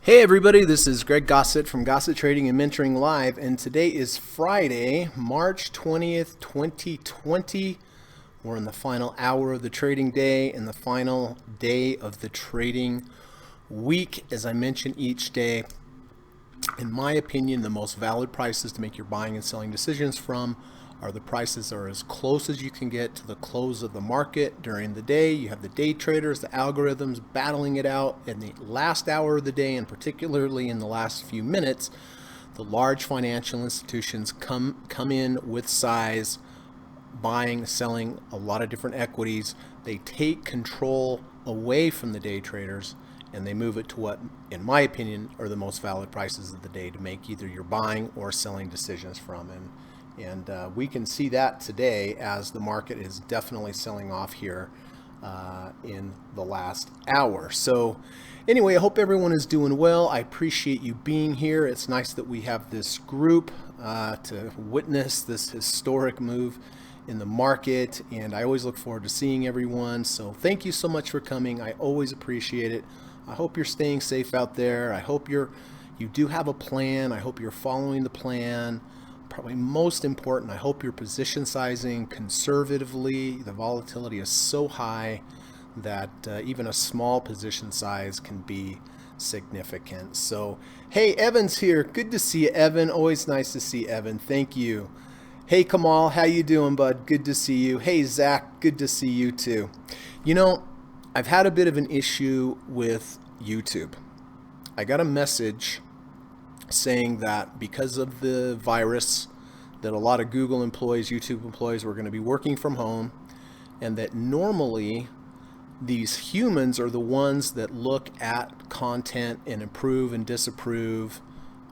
Hey everybody, this is Greg Gossett from Gossett Trading and Mentoring Live, and today is Friday, March 20th, 2020. We're in the final hour of the trading day and the final day of the trading week. As I mention each day, in my opinion, the most valid prices to make your buying and selling decisions from are the prices that are as close as you can get to the close of the market during the day. You have the day traders, the algorithms battling it out in the last hour of the day, and particularly in the last few minutes. The large financial institutions come in with size, buying, selling a lot of different equities. They take control away from the day traders and they move it to what, in my opinion, are the most valid prices of the day to make either your buying or selling decisions from. And we can see that today as the market is definitely selling off here in the last hour. So anyway, I hope everyone is doing well. I appreciate you being here. It's nice that we have this group to witness this historic move in the market, and I always look forward to seeing everyone. So thank you so much for coming. I always appreciate it. I hope you're staying safe out there. I hope you do have a plan. I hope you're following the plan. Probably most important, I hope you're position sizing conservatively. The volatility is so high that even a small position size can be significant. So, hey, Evan's here. Good to see you, Evan. Always nice to see Evan. Thank you. Hey, Kamal, how you doing, bud? Good to see you. Hey, Zach, good to see you too. You know, I've had a bit of an issue with YouTube. I got a message saying that because of the virus, that a lot of Google employees, YouTube employees were going to be working from home, and that normally these humans are the ones that look at content and approve and disapprove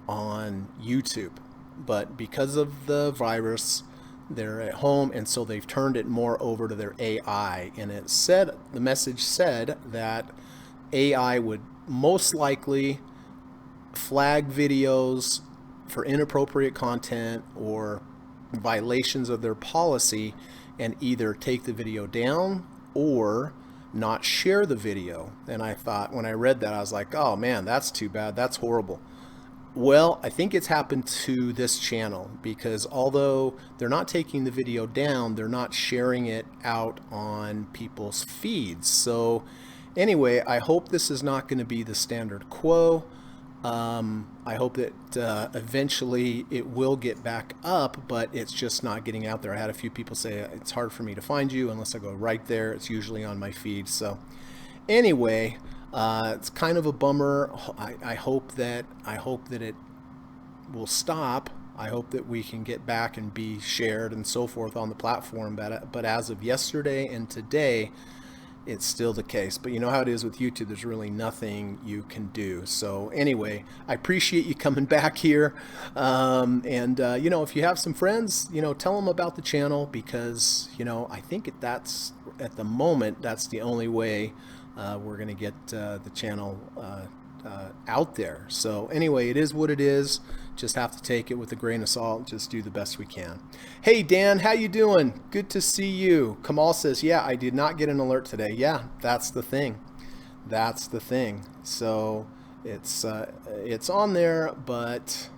on YouTube. But because of the virus, they're at home, and so they've turned it more over to their AI. And it said, the message said that AI would most likely flag videos for inappropriate content or violations of their policy and either take the video down or not share the video. And I thought, when I read that, I was like, oh man, that's too bad. That's horrible. Well, I think it's happened to this channel, because although they're not taking the video down, they're not sharing it out on people's feeds. So anyway, I hope this is not going to be the standard quo. I hope that eventually it will get back up, but it's just not getting out there. I had a few people say it's hard for me to find you unless I go right there. It's usually on my feed. So anyway, it's kind of a bummer. I hope that it will stop. I hope that we can get back and be shared and so forth on the platform. But as of yesterday and today, it's still the case. But you know how it is with YouTube, there's really nothing you can do. So anyway, I appreciate you coming back here. You know, if you have some friends, you know, tell them about the channel, because, you know, I think that's, at the moment, that's the only way we're going to get the channel out there. So anyway, it is what it is. Just have to take it with a grain of salt. Just do the best we can. Hey Dan, how you doing? Good to see you. Kamal says, yeah, I did not get an alert today. Yeah, that's the thing. That's the thing. So it's on there, but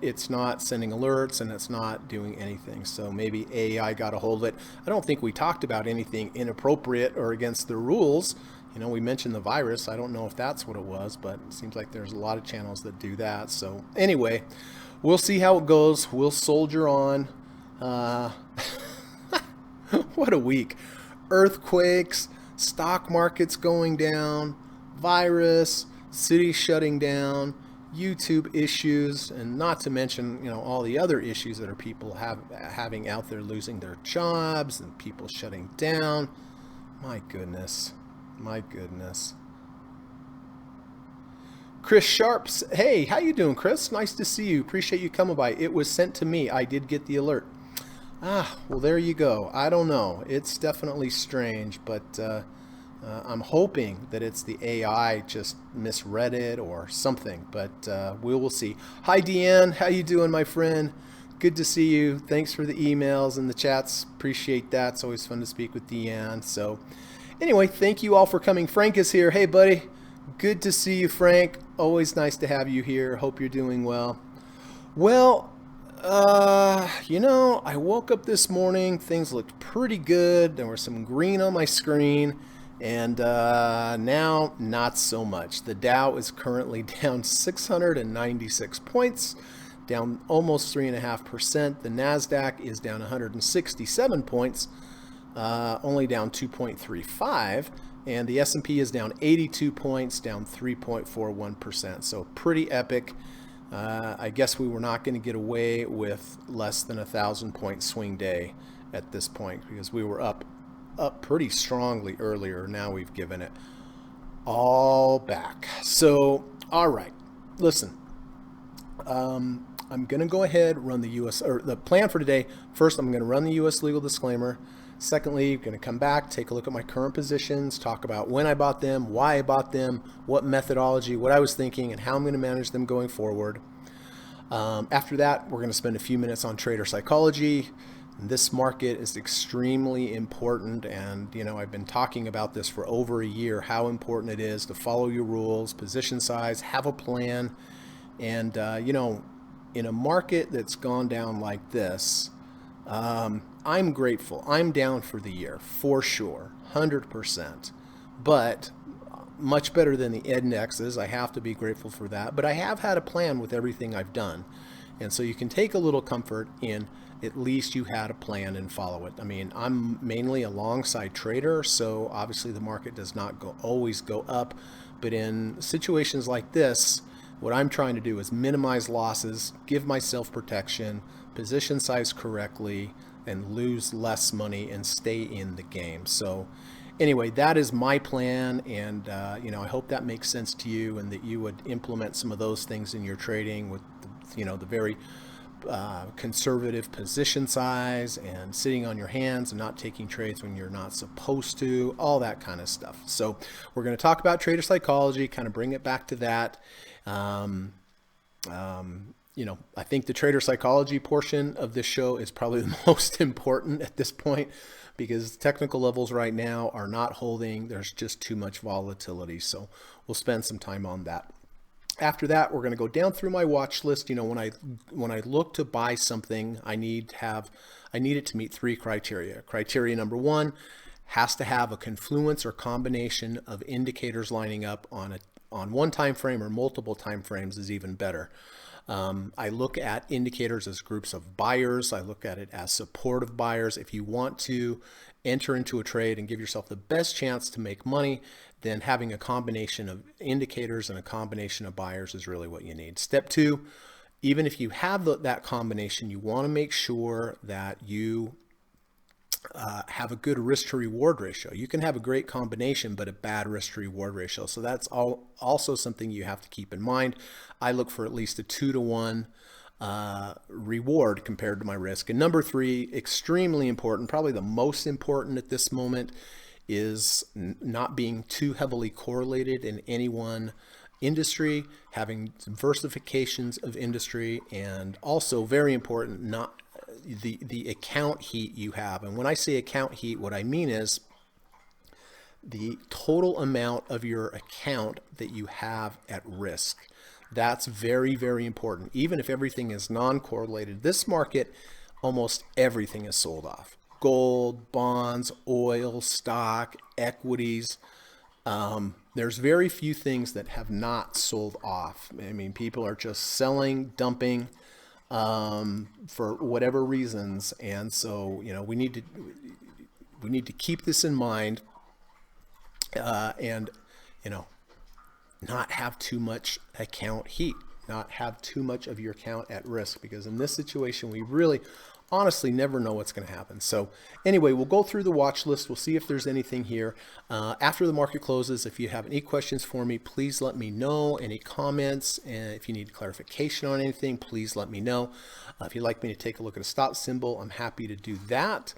it's not sending alerts and it's not doing anything. So maybe AI got a hold of it. I don't think we talked about anything inappropriate or against the rules. You know, we mentioned the virus. I don't know if that's what it was, but it seems like there's a lot of channels that do that. So anyway, we'll see how it goes. We'll soldier on. What a week. Earthquakes, stock markets going down, virus, cities shutting down, YouTube issues, and not to mention, you know, all the other issues that are people having out there, losing their jobs and people shutting down. My goodness. My goodness. Chris Sharps, hey, how you doing, Chris? Nice to see you. Appreciate you coming by. It was sent to me. I did get the alert. Well, there you go. I don't know. It's definitely strange, but I'm hoping that it's the AI just misread it or something, but we will see. Hi, Deanne. How you doing, my friend? Good to see you. Thanks for the emails and the chats. Appreciate that. It's always fun to speak with Deanne. So anyway, thank you all for coming. Frank is here. Hey, buddy. Good to see you, Frank. Always nice to have you here. Hope you're doing well. Well, I woke up this morning. Things looked pretty good. There was some green on my screen, and now not so much. The Dow is currently down 696 points, down almost 3.5%. The Nasdaq is down 167 points, only down 2.35, and the S&P is down 82 points, down 3.41%. So pretty epic. I guess we were not going to get away with less than 1,000 point swing day at this point because we were up pretty strongly earlier. Now we've given it all back. So, all right, listen. I'm going to go ahead run the U.S. or the plan for today. First, I'm going to run the U.S. legal disclaimer. Secondly, I'm going to come back, take a look at my current positions, talk about when I bought them, why I bought them, what methodology, what I was thinking, and how I'm going to manage them going forward. After that, we're going to spend a few minutes on trader psychology. This market is extremely important, and I've been talking about this for over a year, how important it is to follow your rules, position size, have a plan, and in a market that's gone down like this, I'm grateful. I'm down for the year, for sure, 100%. But much better than the indexes. I have to be grateful for that. But I have had a plan with everything I've done. And so you can take a little comfort in at least you had a plan and follow it. I mean, I'm mainly a long side trader, so obviously the market does not always go up. But in situations like this, what I'm trying to do is minimize losses, give myself protection, position size correctly, and lose less money and stay in the game. So anyway, that is my plan, and I hope that makes sense to you and that you would implement some of those things in your trading with the very conservative position size and sitting on your hands and not taking trades when you're not supposed to, all that kind of stuff. So we're going to talk about trader psychology, kind of bring it back to that. I think the trader psychology portion of this show is probably the most important at this point because technical levels right now are not holding. There's just too much volatility. So we'll spend some time on that. After that, we're going to go down through my watch list. When I look to buy something, I need it to meet three criteria. Criteria number one has to have a confluence or combination of indicators lining up on one time frame, or multiple time frames is even better. I look at indicators as groups of buyers. I look at it as supportive buyers. If you want to enter into a trade and give yourself the best chance to make money, then having a combination of indicators and a combination of buyers is really what you need. Step two, even if you have that combination, you want to make sure that you have a good risk to reward ratio. You can have a great combination, but a bad risk to reward ratio. So that's also something you have to keep in mind. I look for at least a 2-to-1 reward compared to my risk. And number three, extremely important, probably the most important at this moment, is not being too heavily correlated in any one industry, having diversifications of industry, and also very important, not the account heat you have. And when I say account heat, what I mean is the total amount of your account that you have at risk. That's very, very important. Even if everything is non-correlated, this market, almost everything is sold off. Gold, bonds, oil, stock, equities. There's very few things that have not sold off. I mean, people are just selling, dumping for whatever reasons. And so, we need to keep this in mind, and not have too much account heat, not have too much of your account at risk, because in this situation, we really honestly never know what's going to happen. So anyway, we'll go through the watch list. We'll see if there's anything here. After the market closes, if you have any questions for me, please let me know. Any comments, and if you need clarification on anything, please let me know. If you'd like me to take a look at a stop symbol, I'm happy to do that.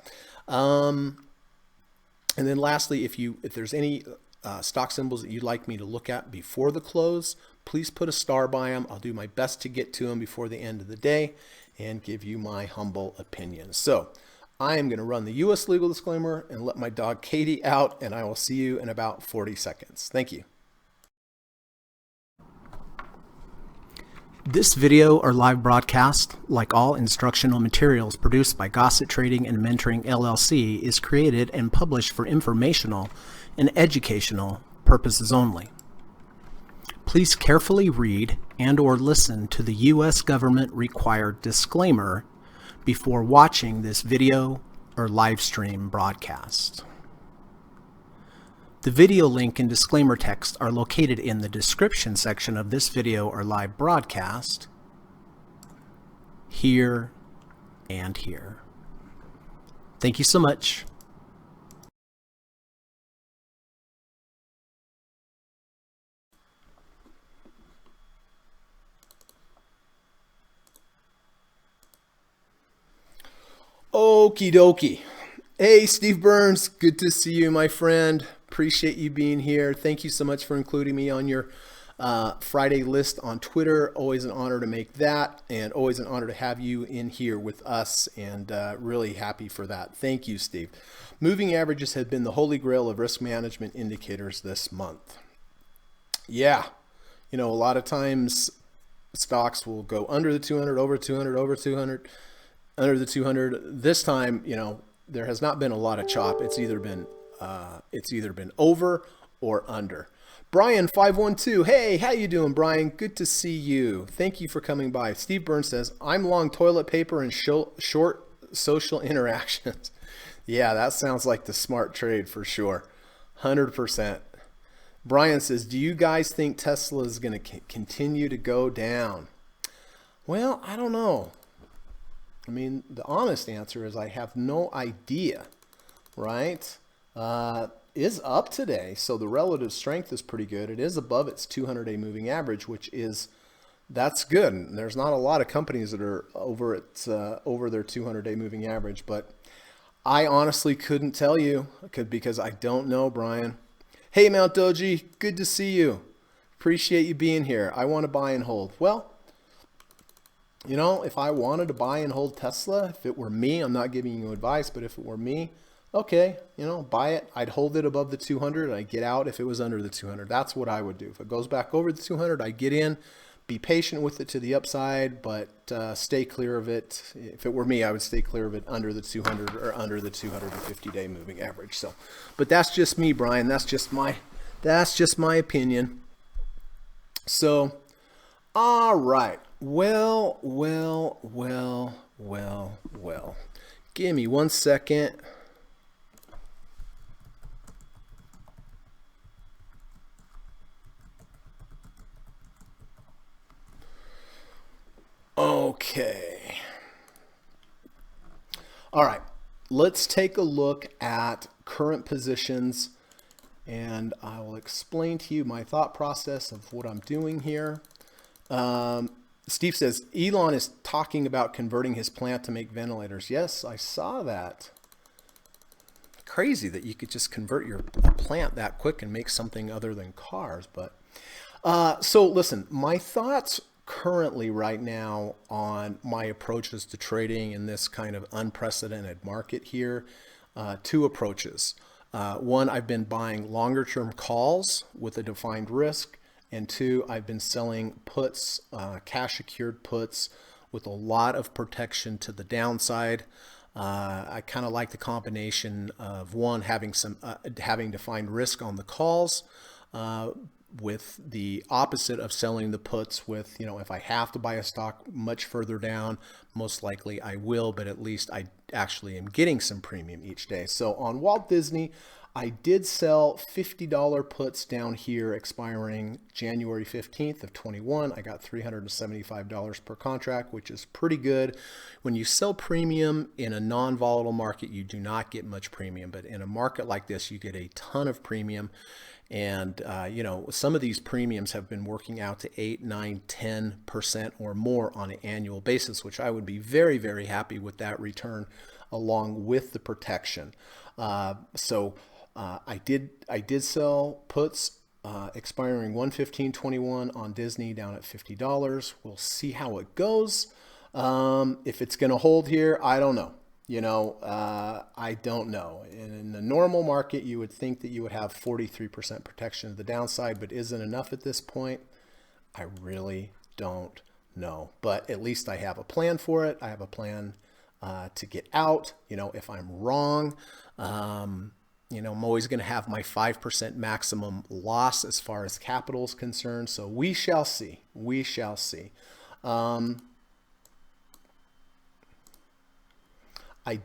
And then lastly, if there's any stock symbols that you'd like me to look at before the close, please put a star by them. I'll do my best to get to them before the end of the day and give you my humble opinion. So I am going to run the U.S. legal disclaimer and let my dog Katie out, and I will see you in about 40 seconds. Thank you. This video or live broadcast, like all instructional materials produced by Gossett Trading and Mentoring LLC, is created and published for informational and educational purposes only. Please carefully read and/or listen to the U.S. government required disclaimer before watching this video or live stream broadcast. The video link and disclaimer text are located in the description section of this video or live broadcast, here and here. Thank you so much. Okie dokie. Hey, Steve Burns, good to see you, my friend. Appreciate you being here. Thank you so much for including me on your Friday list on Twitter. Always an honor to make that, and always an honor to have you in here with us, and really happy for that. Thank you, Steve. Moving averages have been the holy grail of risk management indicators this month. Yeah, you know, a lot of times stocks will go under the 200, over 200, over 200, under the 200. This time, you know, there has not been a lot of chop. It's either been over or under. Brian 512, hey, how you doing, Brian? Good to see you. Thank you for coming by. Steve Burns says, I'm long toilet paper and short social interactions. Yeah, that sounds like the smart trade for sure. 100%. Brian says, do you guys think Tesla is going to continue to go down? Well, I don't know. I mean, the honest answer is I have no idea, right? Is up today, so the relative strength is pretty good. It is above its 200-day moving average, which is, that's good. And there's not a lot of companies that are over their 200-day moving average, but I honestly couldn't tell you because I don't know, Brian. Hey, Mount Doji, good to see you. Appreciate you being here. I want to buy and hold. Well, you know, if I wanted to buy and hold Tesla, if it were me, I'm not giving you advice, but if it were me, okay, you know, buy it. I'd hold it above the 200 and I'd get out if it was under the 200. That's what I would do. If it goes back over the 200, I'd get in, be patient with it to the upside, but stay clear of it. If it were me, I would stay clear of it under the 200 or under the 250-day moving average. So, but that's just me, Brian. That's just my opinion. So, all right. Well. Give me 1 second. Okay. All right. Let's take a look at current positions, and I will explain to you my thought process of what I'm doing here. Steve says, Elon is talking about converting his plant to make ventilators. Yes, I saw that. Crazy that you could just convert your plant that quick and make something other than cars. But so listen, my thoughts currently right now on my approaches to trading in this kind of unprecedented market here, two approaches. One, I've been buying longer term calls with a defined risk. And two, I've been selling puts, cash secured puts with a lot of protection to the downside. I kind of like the combination of one, having defined risk on the calls, with the opposite of selling the puts with, you know, if I have to buy a stock much further down, most likely I will, but at least I actually am getting some premium each day. So on Walt Disney, I did sell $50 puts down here expiring January 15th of 21. I got $375 per contract, which is pretty good. When you sell premium in a non-volatile market, you do not get much premium, but in a market like this, you get a ton of premium. And, you know, some of these premiums have been working out to 8, 9, 10% or more on an annual basis, which I would be very, very happy with that return along with the protection. I did sell puts expiring 1/15/21 on Disney down at $50. We'll see how it goes. If it's going to hold here, I don't know. You know, I don't know. In the normal market, you would think that you would have 43% protection to the downside, but isn't enough at this point? I really don't know. But at least I have a plan for it. I have a plan to get out. If I'm wrong, I'm always going to have my 5% maximum loss as far as capital is concerned. So we shall see. We shall see. I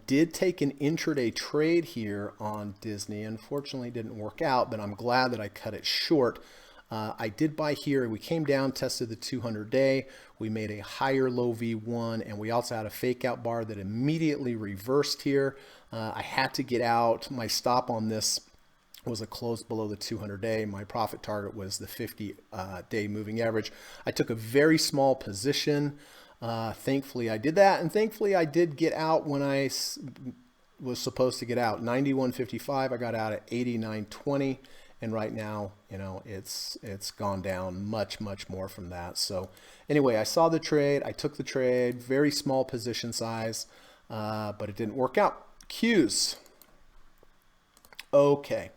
did take an intraday trade here on Disney. Unfortunately, it didn't work out, but I'm glad that I cut it short. I did buy here. We came down, tested the 200-day. We made a higher low V1, and we also had a fake out bar that immediately reversed here. I had to get out. My stop on this was a close below the 200-day. My profit target was the 50-day moving average. I took a very small position. Thankfully, I did that, and thankfully, I did get out when I was supposed to get out. 91.55. I got out at 89.20. And right now, it's gone down much more from that. So anyway, I saw the trade. I took the trade, very small position size, but it didn't work out. Qs. Okay.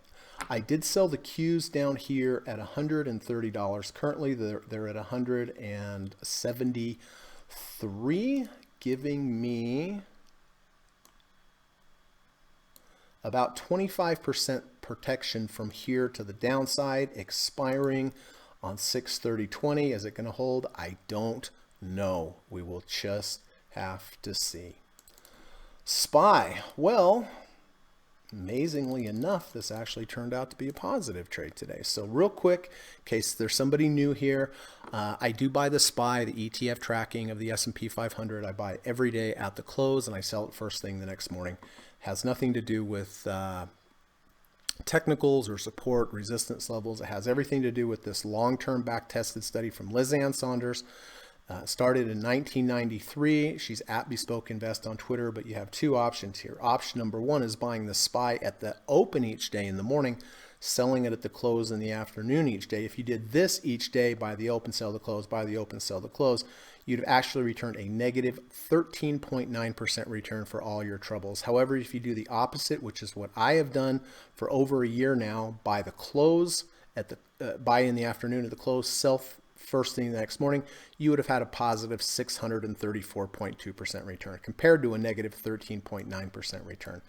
I did sell the Qs down here at $130. Currently, they're at $173, giving me about 25% protection from here to the downside, expiring on 6/30/20. Is it going to hold? I don't know. We will just have to see. SPY. Well, amazingly enough, this actually turned out to be a positive trade today. So real quick, in case there's somebody new here, I do buy the SPY, the ETF tracking of the S&P 500. I buy it every day at the close, and I sell it first thing the next morning. Has nothing to do with technicals or support resistance levels. It has everything to do with this long-term back-tested study from Liz Ann Saunders. Started in 1993. She's at Bespoke Invest on Twitter, but you have two options here. Option number one is buying the SPY at the open each day in the morning, selling it at the close in the afternoon each day. If you did this each day, buy the open, sell the close, buy the open, sell the close, you'd have actually returned a negative 13.9% return for all your troubles. However, if you do the opposite, which is what I have done for over a year now, buy the close at the buy in the afternoon at the close, sell first thing the next morning, you would have had a positive 634.2% return compared to a negative 13.9% return.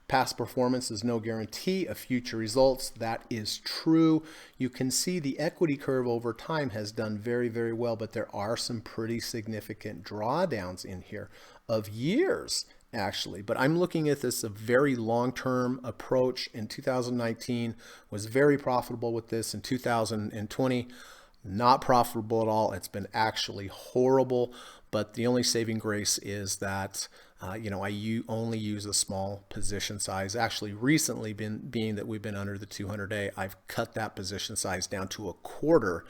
Past performance is no guarantee of future results. That is true. You can see the equity curve over time has done very well, but there are some pretty significant drawdowns in here of years, actually. But I'm looking at this a very long-term approach. In 2019, was very profitable with this. In 2020, not profitable at all. It's been actually horrible. But the only saving grace is that I only use a small position size. Actually, recently, being that we've been under the 200-day, I've cut that position size down to a quarter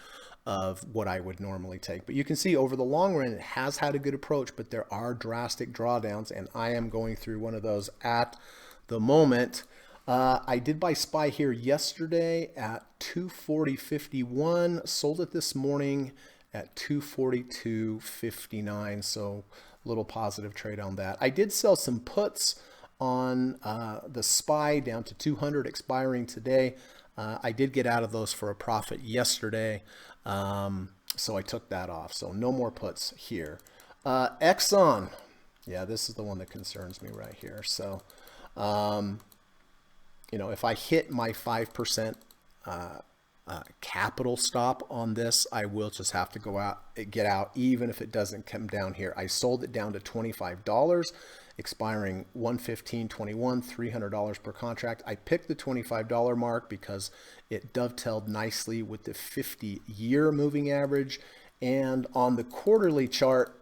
of what I would normally take. But you can see over the long run, it has had a good approach, but there are drastic drawdowns, and I am going through one of those at the moment. I did buy SPY here yesterday at 240.51, sold it this morning at 242.59, so a little positive trade on that. I did sell some puts on the SPY down to 200 expiring today. I did get out of those for a profit yesterday, so I took that off. So no more puts here. Exxon, yeah, this is the one that concerns me right here. So, if I hit my 5% capital stop on this, I will just have to go out, get out, even if it doesn't come down here. I sold it down to $25, expiring 115.21, $300 per contract. I picked the $25 mark because it dovetailed nicely with the 50-year moving average, and on the quarterly chart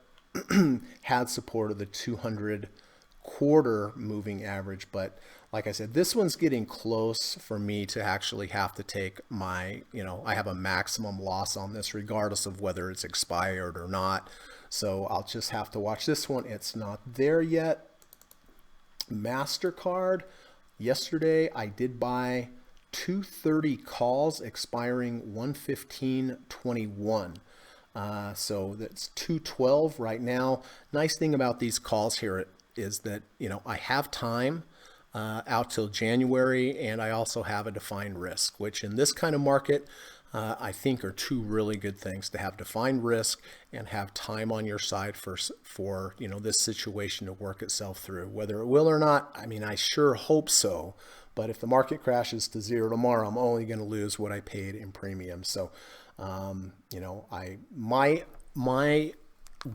had support of the 200 quarter moving average. But like I said, this one's getting close for me to actually have to take my, I have a maximum loss on this regardless of whether it's expired or not. So I'll just have to watch this one. It's not there yet. MasterCard, yesterday I did buy 230 calls expiring 115.21. So that's 212 right now. Nice thing about these calls here is that, I have time out till January, and I also have a defined risk, which in this kind of market, I think are two really good things: to have defined risk and have time on your side for this situation to work itself through. Whether it will or not, I mean, I sure hope so. But if the market crashes to zero tomorrow, I'm only going to lose what I paid in premium. So, my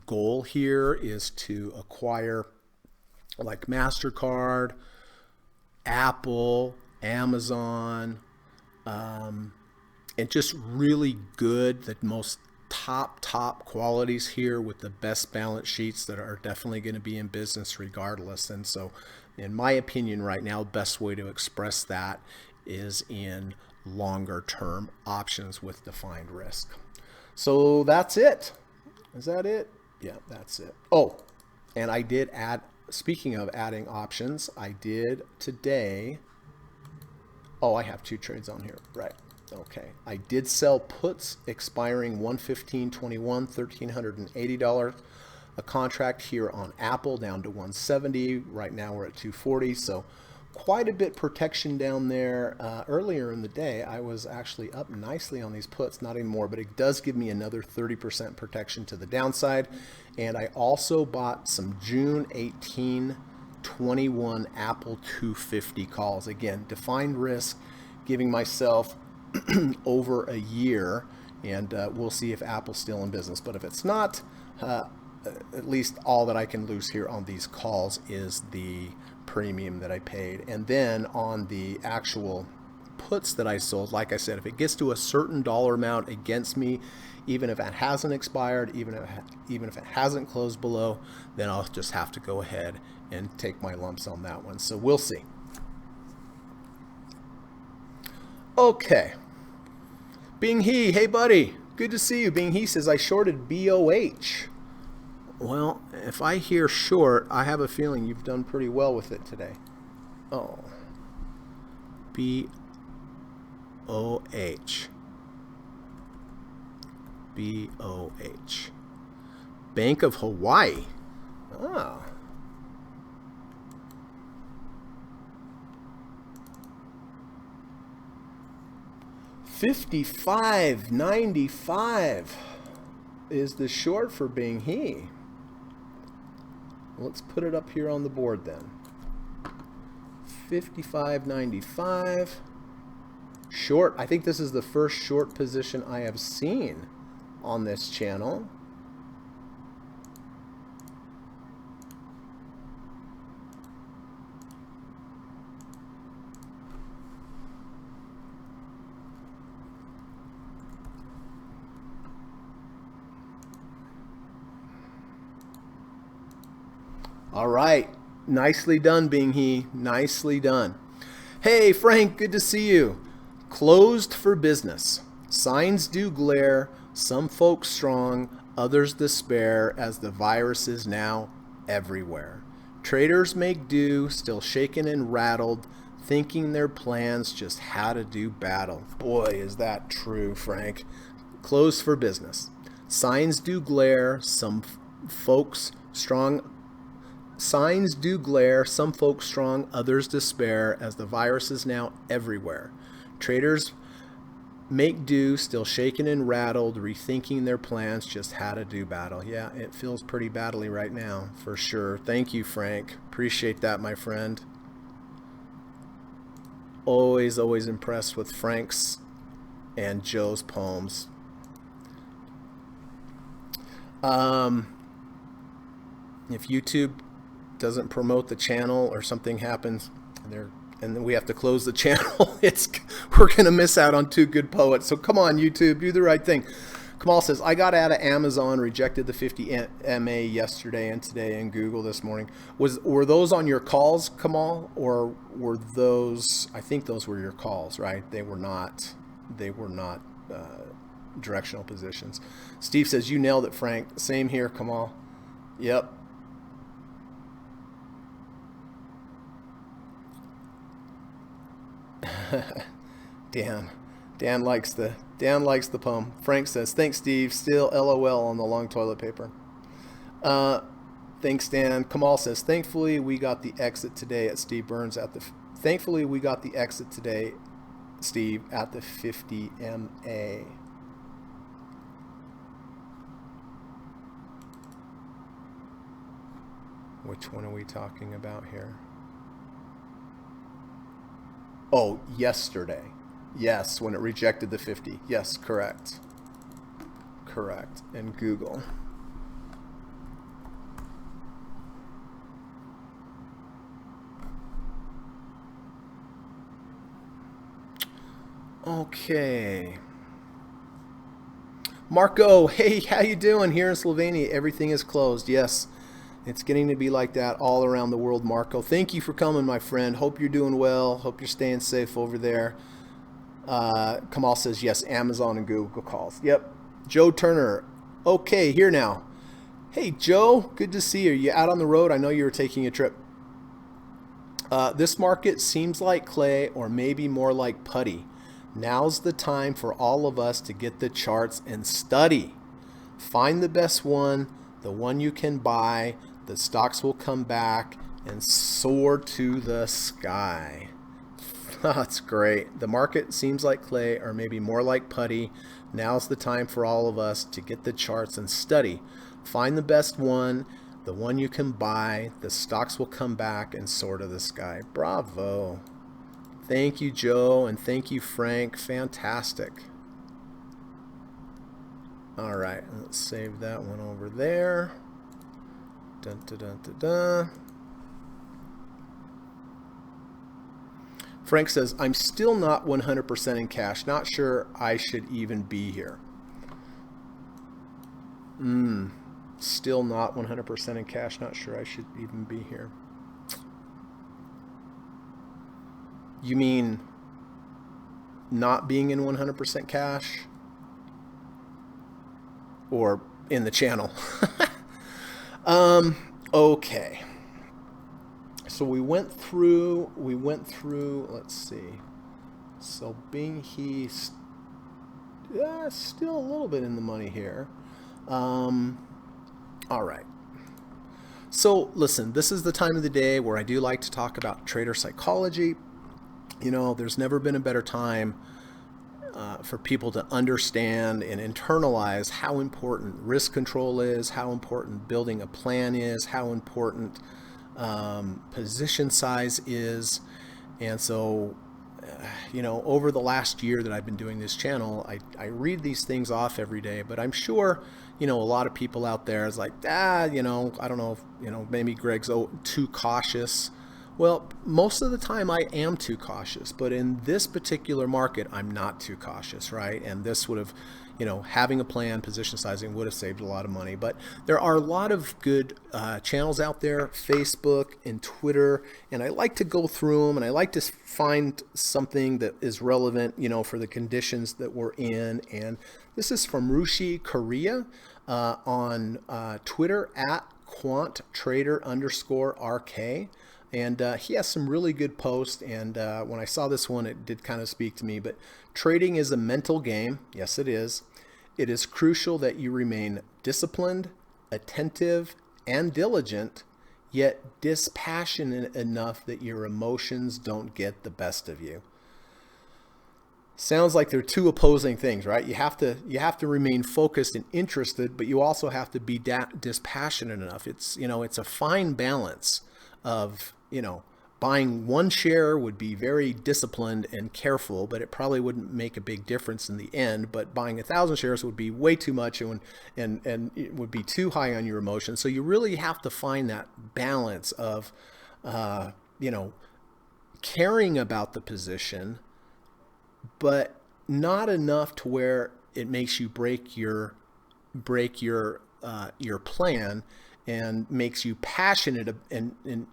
goal here is to acquire like MasterCard, Apple, Amazon, and just really good, the most top qualities here with the best balance sheets that are definitely going to be in business regardless. And so in my opinion right now, best way to express that is in longer term options with defined risk. So that's it. Is that it? Yeah, that's it. Oh, and I did add, speaking of adding options, I did today. Oh, I have two trades on here, right? Okay, I did sell puts expiring 1/15/21, $1,380 a contract here on Apple, down to 170. Right now we're at 240, so quite a bit protection down there. Earlier in the day, I was actually up nicely on these puts, not anymore, but it does give me another 30% protection to the downside. And I also bought some June 18, 21 Apple 250 calls. Again, defined risk, giving myself over a year, and we'll see if Apple's still in business. But if it's not, at least all that I can lose here on these calls is the premium that I paid. And then on the actual puts that I sold, like I said, if it gets to a certain dollar amount against me, even if it hasn't expired, even if it hasn't closed below, then I'll just have to go ahead and take my lumps on that one. So we'll see. Okay. Bing He, hey buddy, good to see you. Bing He says, I shorted BOH. Well, if I hear short, I have a feeling you've done pretty well with it today. Oh. BOH. BOH. Bank of Hawaii. Ah. $55.95 is the short for Bing He. Let's put it up here on the board then. $55.95 short. I think this is the first short position I have seen on this channel. All right, nicely done, Bing He, nicely done. Hey, Frank, good to see you. Closed for business. Signs do glare, some folks strong, others despair, as the virus is now everywhere. Traders make do, still shaken and rattled, thinking their plans just how to do battle. Boy, is that true, Frank. Closed for business. Signs do glare, some folks strong. Signs do glare, some folks strong, others despair, as the virus is now everywhere. Traders make do, still shaken and rattled, rethinking their plans, just how to do battle. Yeah, it feels pretty battly right now, for sure. Thank you, Frank. Appreciate that, my friend. Always impressed with Frank's and Joe's poems. If YouTube doesn't promote the channel or something happens and then we have to close the channel, we're gonna miss out on two good poets. So come on, YouTube, do the right thing. Kamal says, I got out of Amazon, rejected the 50 MA yesterday and today, and Google this morning. Were those on your calls, Kamal, or were those? I think those were your calls, right? They were not directional positions. Steve says, you nailed it, Frank. Same here, Kamal. Yep. Dan likes the poem. Frank says, thanks, Steve. Still LOL on the long toilet paper. Thanks, Dan. Kamal says, thankfully we got the exit today at Steve Burns at the Steve, at the 50 MA. Which one are we talking about here? Oh, yesterday. Yes, when it rejected the 50. Yes, correct. Correct. And Google. Okay. Marco, hey, how you doing? Here in Slovenia, everything is closed. Yes, it's getting to be like that all around the world, Marco. Thank you for coming, my friend. Hope you're doing well. Hope you're staying safe over there. Kamal says, yes, Amazon and Google calls. Yep. Joe Turner. Okay, here now. Hey, Joe, good to see you. You out on the road? I know you were taking a trip. This market seems like clay or maybe more like putty. Now's the time for all of us to get the charts and study. Find the best one, the one you can buy. The stocks will come back and soar to the sky. That's great. The market seems like clay or maybe more like putty. Now's the time for all of us to get the charts and study. Find the best one, the one you can buy. The stocks will come back and soar to the sky. Bravo. Thank you, Joe, and thank you, Frank. Fantastic. All right, let's save that one over there. Dun, dun, dun, dun, dun. Frank says, I'm still not 100% in cash. Not sure I should even be here. Still not 100% in cash. Not sure I should even be here. You mean not being in 100% cash? Or in the channel? Okay. So we went through, let's see. So Bing He, still a little bit in the money here. All right. So listen, this is the time of the day where I do like to talk about trader psychology. You know, there's never been a better time for people to understand and internalize how important risk control is, how important building a plan is, how important position size is. And so, you know, over the last year that I've been doing this channel, I read these things off every day, but I'm sure, you know, a lot of people out there is like, you know, I don't know, if, you know, maybe Greg's too cautious. Well, most of the time I am too cautious, but in this particular market, I'm not too cautious, right? And this would have, you know, having a plan, position sizing would have saved a lot of money. But there are a lot of good channels out there, Facebook and Twitter, and I like to go through them and I like to find something that is relevant, you know, for the conditions that we're in. And this is from Rushi Korea on Twitter at quanttrader_RK. And he has some really good posts, and when I saw this one, it did kind of speak to me. But trading is a mental game. Yes, it is. It is crucial that you remain disciplined, attentive, and diligent, yet dispassionate enough that your emotions don't get the best of you. Sounds like they're two opposing things, right? You have to remain focused and interested, but you also have to be dispassionate enough. It's, you know, it's a fine balance of, you know, buying one share would be very disciplined and careful, but it probably wouldn't make a big difference in the end. But buying 1,000 shares would be way too much and it would be too high on your emotions. So you really have to find that balance of, you know, caring about the position, but not enough to where it makes you break your plan and makes you passionate and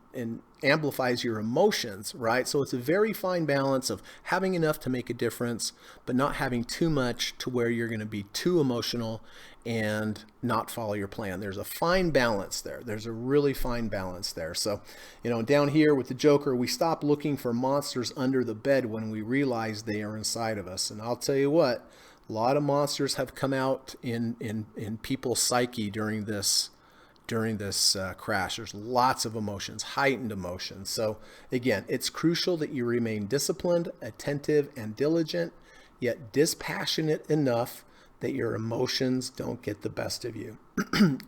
amplifies your emotions, right? So it's a very fine balance of having enough to make a difference, but not having too much to where you're going to be too emotional and not follow your plan. There's a fine balance there. There's a really fine balance there. So, you know, down here with the Joker, we stop looking for monsters under the bed when we realize they are inside of us. And I'll tell you what, a lot of monsters have come out in people's psyche during this during this crash. There's lots of emotions, heightened emotions. So again, it's crucial that you remain disciplined, attentive, and diligent, yet dispassionate enough that your emotions don't get the best of you.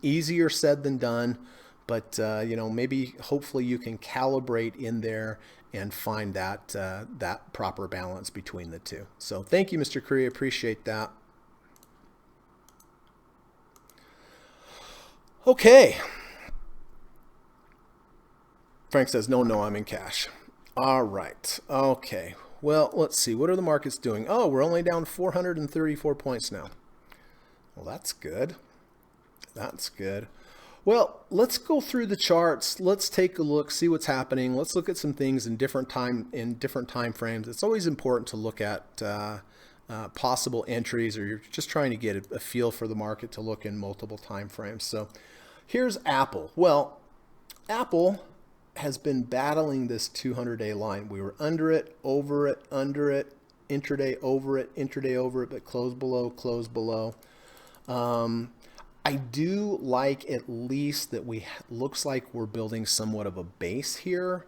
Easier said than done, but maybe hopefully you can calibrate in there and find that proper balance between the two. So thank you, Mr. Curry. Appreciate that. Okay. Frank says, no, I'm in cash. All right. Okay. Well, let's see. What are the markets doing? Oh, we're only down 434 points now. Well, that's good. That's good. Well, let's go through the charts. Let's take a look, see what's happening. Let's look at some things in different time frames. It's always important to look at possible entries, or you're just trying to get a feel for the market to look in multiple time frames. So here's Apple. Well, Apple has been battling this 200-day line. We were under it, over it, under it, intraday over it, but close below. I do like at least that looks like we're building somewhat of a base here.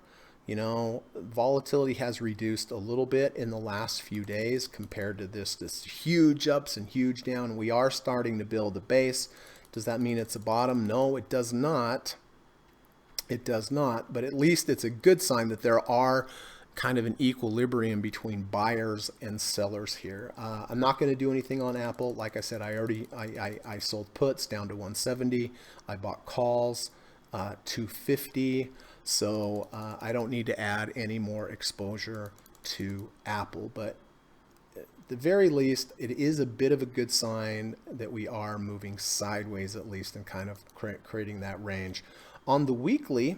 Volatility has reduced a little bit in the last few days compared to this huge ups and huge down. We are starting to build a base. Does that mean it's a bottom? No, it does not. It does not, but at least it's a good sign that there are kind of an equilibrium between buyers and sellers here. I'm not going to do anything on Apple. Like I said, I sold puts down to 170. I bought calls 250. So I don't need to add any more exposure to Apple. But at the very least, it is a bit of a good sign that we are moving sideways at least and kind of creating that range. On the weekly,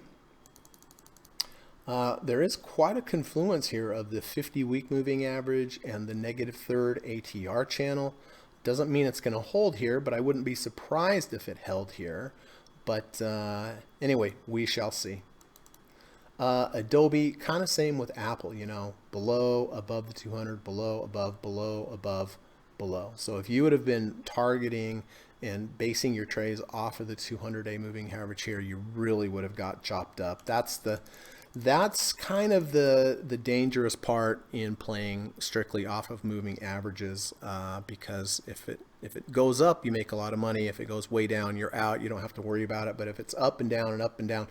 there is quite a confluence here of the 50-week moving average and the negative third ATR channel. Doesn't mean it's going to hold here, but I wouldn't be surprised if it held here. But anyway, we shall see. Adobe, kind of same with Apple, below, above the 200, below, above, below, above, below. So if you would have been targeting and basing your trades off of the 200-day moving average here, you really would have got chopped up. That's kind of the dangerous part in playing strictly off of moving averages, because if it goes up, you make a lot of money. If it goes way down, you're out. You don't have to worry about it. But if it's up and down and up and down,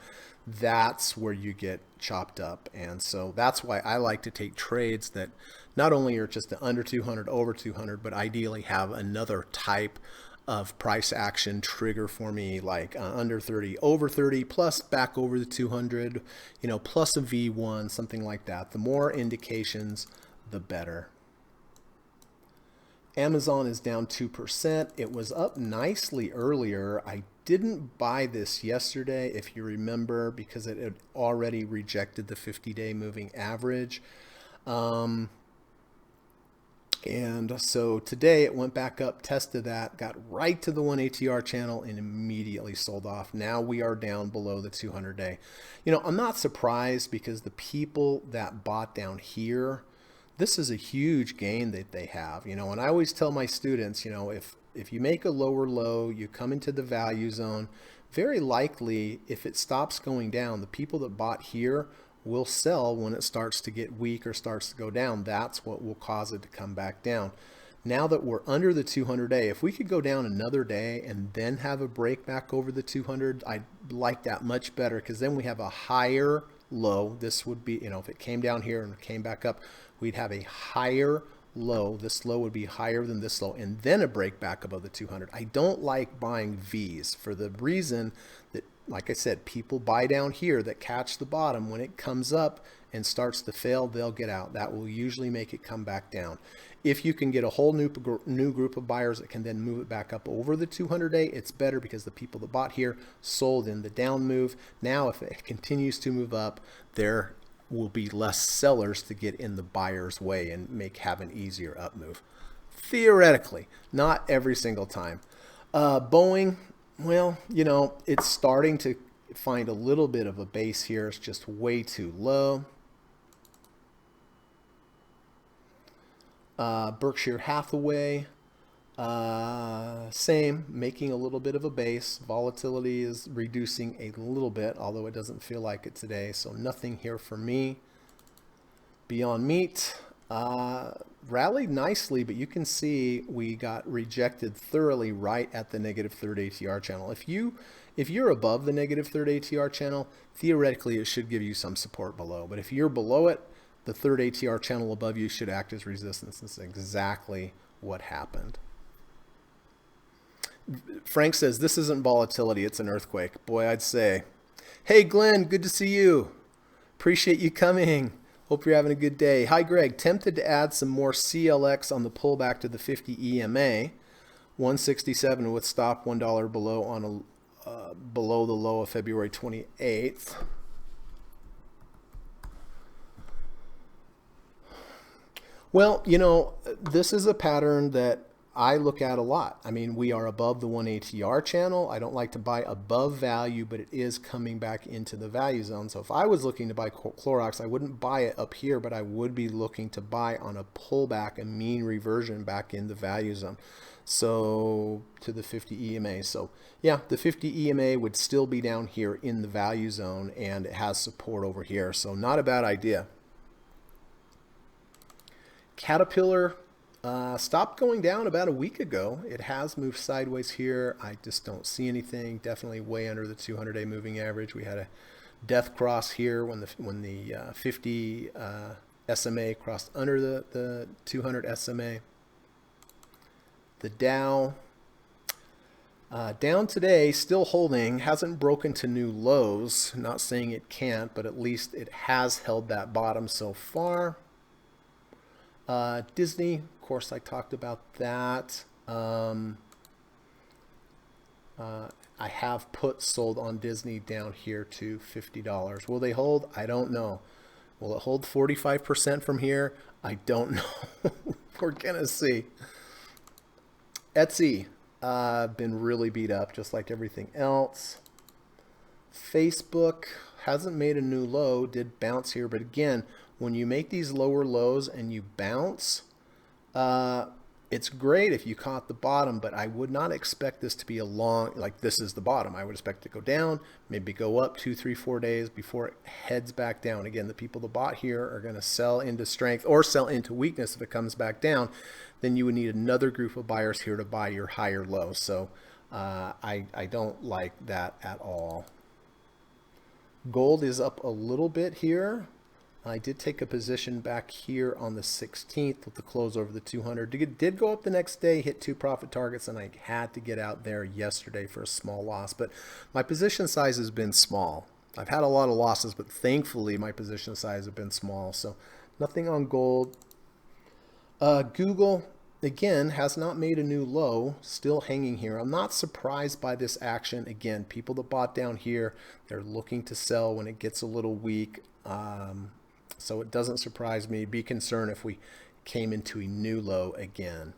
that's where you get chopped up. And so that's why I like to take trades that not only are just the under 200, over 200, but ideally have another type of price action trigger for me, like under 30, over 30, plus back over the 200, plus a V1, something like that. The more indications, the better. Amazon is down 2%. It was up nicely earlier. I didn't buy this yesterday, if you remember, because it had already rejected the 50-day moving average. And so today it went back up, tested that, got right to the 1 ATR channel and immediately sold off. Now we are down below the 200-day. I'm not surprised, because the people that bought down here, this is a huge gain that they have. And I always tell my students, if you make a lower low, you come into the value zone, very likely if it stops going down, the people that bought here will sell when it starts to get weak or starts to go down. That's what will cause it to come back down. Now that we're under the 200-day, if we could go down another day and then have a break back over the 200, I'd like that much better, because then we have a higher low. This would be, if it came down here and came back up, we'd have a higher low. This low would be higher than this low, and then a break back above the 200. I don't like buying V's for the reason that, like I said, people buy down here that catch the bottom. When it comes up and starts to fail, they'll get out. That will usually make it come back down. If you can get a whole new group of buyers that can then move it back up over the 200-day, it's better, because the people that bought here sold in the down move. Now, if it continues to move up, there will be less sellers to get in the buyer's way and have an easier up move. Theoretically, not every single time. Boeing, well, it's starting to find a little bit of a base here. It's just way too low. Berkshire Hathaway, Same, making a little bit of a base. Volatility is reducing a little bit, although it doesn't feel like it today. So nothing here for me. Beyond Meat rallied nicely, but you can see we got rejected thoroughly right at the negative third ATR channel. If you're above the negative third ATR channel, theoretically it should give you some support below. But if you're below it, the third ATR channel above you should act as resistance. This is exactly what happened. Frank says this isn't volatility, it's an earthquake. Boy, I'd say. Hey Glenn, good to see you. Appreciate you coming. Hope you're having a good day. Hi, Greg. Tempted to add some more CLX on the pullback to the 50 EMA. 167 with stop $1 below on below the low of February 28th. Well, you know, this is a pattern that I look at a lot. I mean, we are above the 1 ATR channel. I don't like to buy above value, but it is coming back into the value zone. So if I was looking to buy Clorox, I wouldn't buy it up here, but I would be looking to buy on a pullback, a mean reversion back in the value zone. So to the 50 EMA. So yeah, the 50 EMA would still be down here in the value zone, and it has support over here. So not a bad idea. Caterpillar stopped going down about a week ago. It has moved sideways here. I just don't see anything. Definitely way under the 200-day moving average. We had a death cross here when the 50 SMA crossed under the 200 SMA. The Dow down today, still holding, hasn't broken to new lows. Not saying it can't, but at least it has held that bottom so far. Disney, of course, I talked about that. I have puts sold on Disney down here to $50. Will they hold? I don't know. Will it hold 45% from here? I don't know. We're going to see. Etsy, been really beat up, just like everything else. Facebook hasn't made a new low, did bounce here, but again, when you make these lower lows and you bounce, it's great if you caught the bottom, but I would not expect this to be a long, like this is the bottom. I would expect it to go down, maybe go up 2, 3, 4 days before it heads back down. Again, the people that bought here are going to sell into strength or sell into weakness if it comes back down. Then you would need another group of buyers here to buy your higher low. So I don't like that at all. Gold is up a little bit here. I did take a position back here on the 16th with the close over the 200. It did go up the next day, hit 2 profit targets, and I had to get out there yesterday for a small loss. But my position size has been small. I've had a lot of losses, but thankfully my position size has been small. So nothing on gold. Google, again, has not made a new low, still hanging here. I'm not surprised by this action. Again, people that bought down here, they're looking to sell when it gets a little weak. So it doesn't surprise me. Be concerned if we came into a new low again.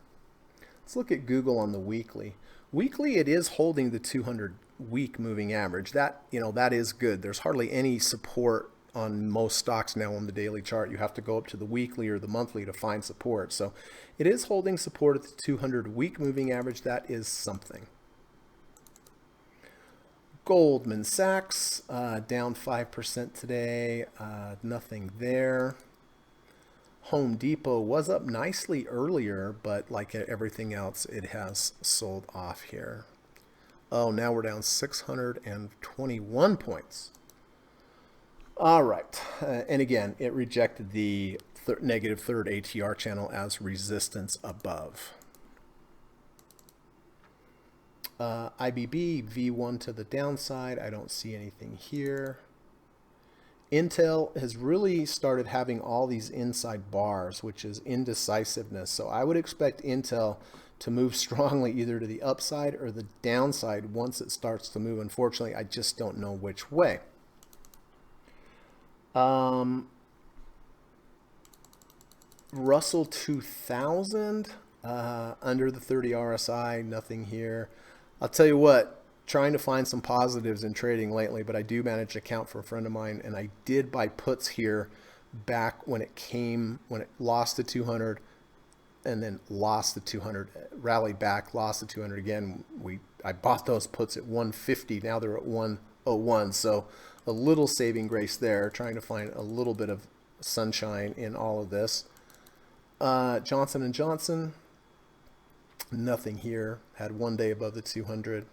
Let's look at Google on the weekly. Weekly, it is holding the 200-week moving average. That, you know, that is good. There's hardly any support on most stocks now on the daily chart. You have to go up to the weekly or the monthly to find support. So it is holding support at the 200-week moving average. That is something. Goldman Sachs, down 5% today, nothing there. Home Depot was up nicely earlier, but like everything else, it has sold off here. Oh, now we're down 621 points. All right, and again, it rejected the negative third ATR channel as resistance above. IBB, V1 to the downside. I don't see anything here. Intel has really started having all these inside bars, which is indecisiveness. So I would expect Intel to move strongly either to the upside or the downside once it starts to move. Unfortunately, I just don't know which way. Russell 2000, under the 30 RSI, nothing here. I'll tell you what, trying to find some positives in trading lately, but I do manage to account for a friend of mine, and I did buy puts here back when it lost to 200, and then lost the 200, rallied back, lost the 200 again. I bought those puts at 150. Now they're at 101. So a little saving grace there, trying to find a little bit of sunshine in all of this. Johnson & Johnson, nothing here. Had one day above the 200.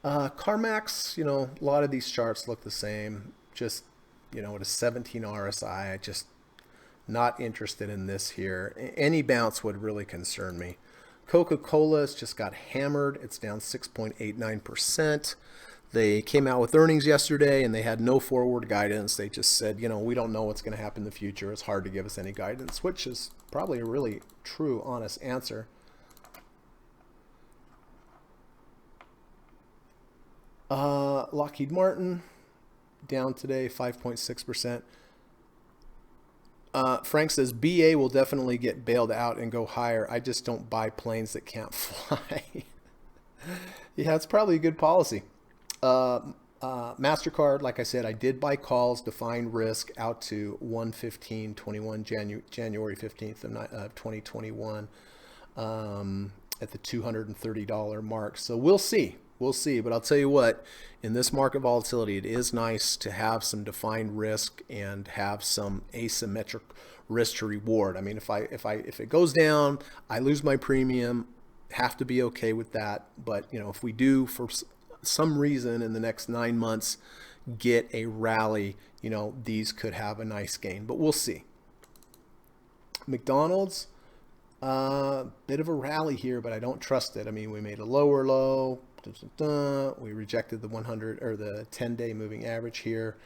CarMax, a lot of these charts look the same. Just, at a 17 RSI, I just not interested in this here. Any bounce would really concern me. Coca-Cola's just got hammered. It's down 6.89%. They came out with earnings yesterday and they had no forward guidance. They just said, we don't know what's going to happen in the future. It's hard to give us any guidance, which is probably a really true, honest answer. Lockheed Martin down today 5.6%. Frank says BA will definitely get bailed out and go higher. I just don't buy planes that can't fly. Yeah, it's probably a good policy. MasterCard, like I said, I did buy calls, defined risk out to 1/15/21, January 15th of 2021, at the $230 mark. So we'll see. We'll see. But I'll tell you what, in this market volatility, it is nice to have some defined risk and have some asymmetric risk to reward. I mean, if it goes down, I lose my premium, have to be okay with that. But, if we do for some reason in the next 9 months get a rally, these could have a nice gain, but we'll see. McDonald's, bit of a rally here, but I don't trust it. I mean, we made a lower low. We rejected the 100 or the 10-day moving average here.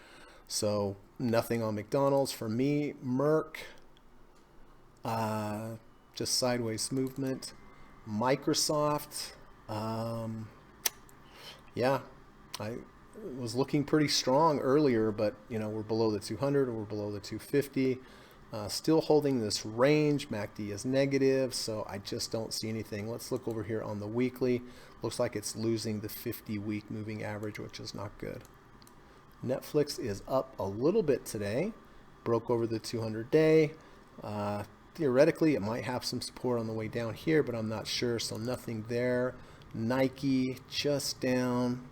So nothing on McDonald's for me. Merck, just sideways movement. Microsoft, yeah, I was looking pretty strong earlier, but we're below the 200 or we're below the 250. Still holding this range. MACD is negative, so I just don't see anything. Let's look over here on the weekly. Looks like it's losing the 50-week moving average, which is not good. Netflix is up a little bit today. Broke over the 200-day. Theoretically, it might have some support on the way down here, but I'm not sure, so nothing there. Nike just down.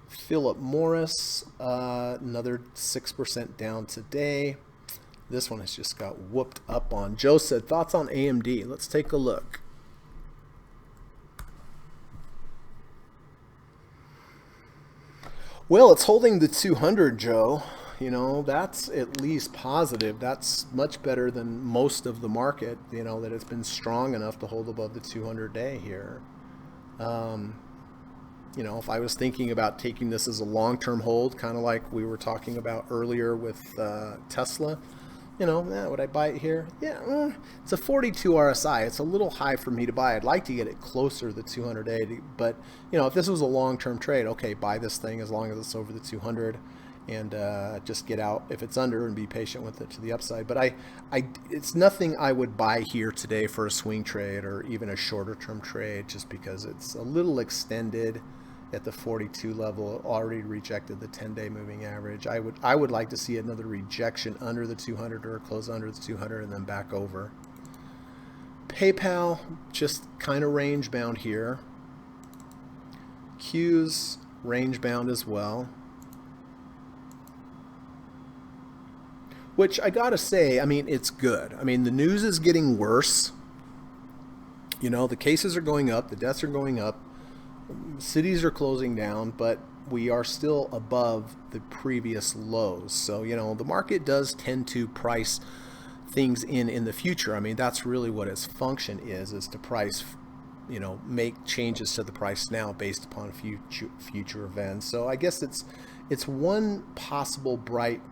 Philip Morris, another 6% down today. This one has just got whooped up on. Joe said, thoughts on AMD? Let's take a look. Well, it's holding the 200, Joe. That's at least positive. That's much better than most of the market, that it's been strong enough to hold above the 200-day here. If I was thinking about taking this as a long-term hold, kind of like we were talking about earlier with Tesla, would I buy it here? Yeah, it's a 42 RSI. It's a little high for me to buy. I'd like to get it closer to the 280, but if this was a long-term trade, okay, buy this thing as long as it's over the 200 and just get out if it's under and be patient with it to the upside. But it's nothing I would buy here today for a swing trade or even a shorter-term trade, just because it's a little extended at the 42 level. Already rejected the 10-day moving average. I would like to see another rejection under the 200 or a close under the 200 and then back over. PayPal just kind of range bound here. Q's range bound as well, which I gotta say, I mean, it's good. I mean, the news is getting worse. The cases are going up, the deaths are going up. Cities are closing down, but we are still above the previous lows. So, the market does tend to price things in the future. I mean, that's really what its function is to price, make changes to the price now based upon future events. So I guess it's one possible bright,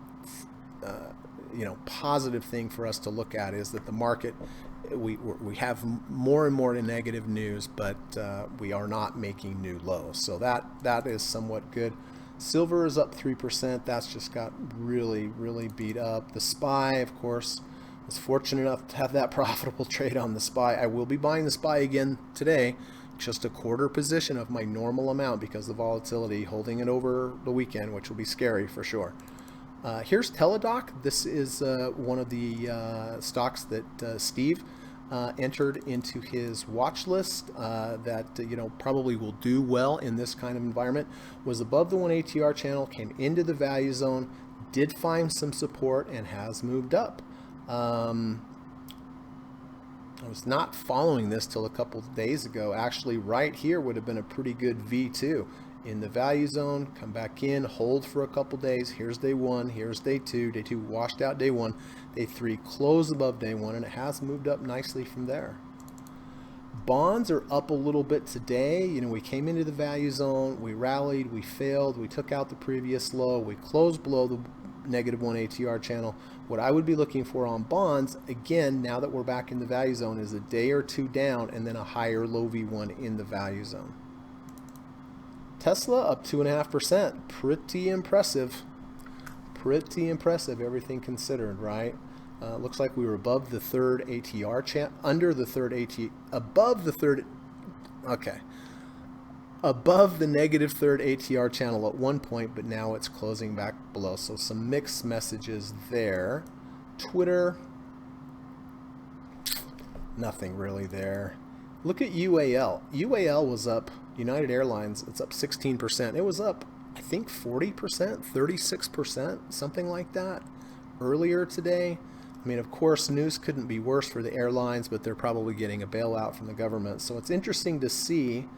positive thing for us to look at is that the market, we have more and more negative news, but we are not making new lows. So that is somewhat good. Silver is up 3%. That's just got really, really beat up. The SPY, of course, was fortunate enough to have that profitable trade on the SPY. I will be buying the SPY again today, just a quarter position of my normal amount because of the volatility, holding it over the weekend, which will be scary for sure. Here's Teladoc. This is one of the stocks that Steve entered into his watch list that probably will do well in this kind of environment. Was above the 1 ATR channel, came into the value zone, did find some support, and has moved up. I was not following this till a couple of days ago. Actually, right here would have been a pretty good V2 in the value zone. Come back in, hold for a couple days. Here's day one, here's day two. Day two washed out day one. Day three closed above day one, and it has moved up nicely from there. Bonds are up a little bit today. We came into the value zone, we rallied, we failed, we took out the previous low, we closed below the -1 ATR channel. What I would be looking for on bonds, again, now that we're back in the value zone, is a day or two down and then a higher low V1 in the value zone. Tesla up 2.5%. Pretty impressive. Pretty impressive, everything considered, right? Looks like we were above the third ATR channel, above the negative third ATR channel at one point, but now it's closing back below. So some mixed messages there. Twitter, nothing really there. Look at UAL. UAL was up, United Airlines, it's up 16%. It was up, I think, 40%, 36%, something like that earlier today. I mean, of course, news couldn't be worse for the airlines, but they're probably getting a bailout from the government. So it's interesting to see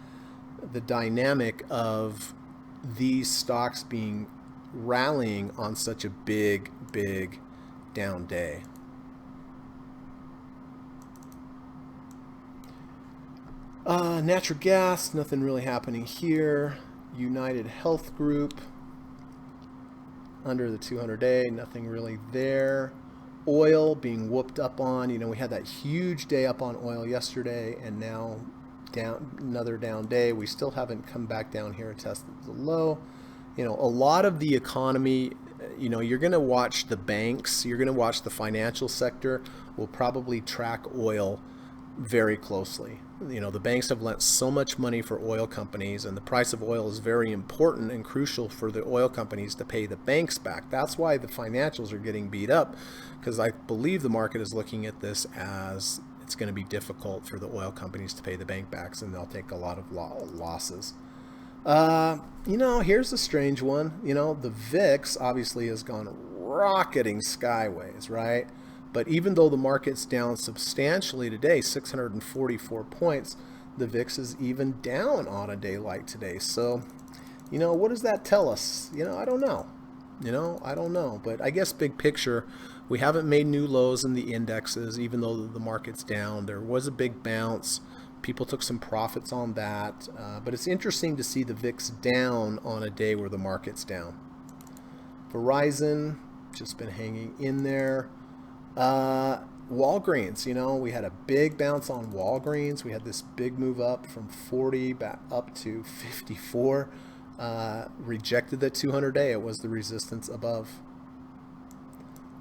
the dynamic of these stocks rallying on such a big down day. Natural gas, nothing really happening here. United Health Group, under the 200-day, nothing really there. Oil being whooped up on. We had that huge day up on oil yesterday, and now down, another down day. We still haven't come back down here and tested the low. A lot of the economy, you're going to watch the banks, you're going to watch the financial sector will probably track oil very closely. The banks have lent so much money for oil companies, and the price of oil is very important and crucial for the oil companies to pay the banks back. That's why the financials are getting beat up, because I believe the market is looking at this as it's going to be difficult for the oil companies to pay the bank backs, and they'll take a lot of losses. Here's a strange one. The VIX obviously has gone rocketing skyways, right? But even though the market's down substantially today, 644 points, the VIX is even down on a day like today. So, what does that tell us? I don't know. I don't know. But I guess big picture, we haven't made new lows in the indexes, even though the market's down. There was a big bounce. People took some profits on that. But it's interesting to see the VIX down on a day where the market's down. Verizon, just been hanging in there. Walgreens, we had a big bounce on Walgreens. We had this big move up from 40 back up to 54. Rejected the 200-day. It was the resistance above.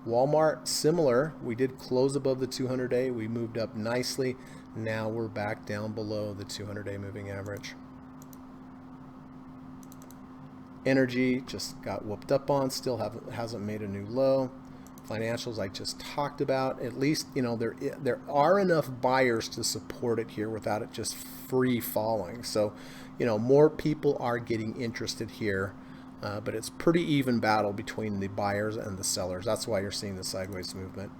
Walmart, similar. We did close above the 200-day. We moved up nicely. Now we're back down below the 200-day moving average. Energy just got whooped up on. Still hasn't made a new low. Financials I just talked about. At least there are enough buyers to support it here without it just free falling. So more people are getting interested here, but it's pretty even battle between the buyers and the sellers. That's why you're seeing the sideways movement.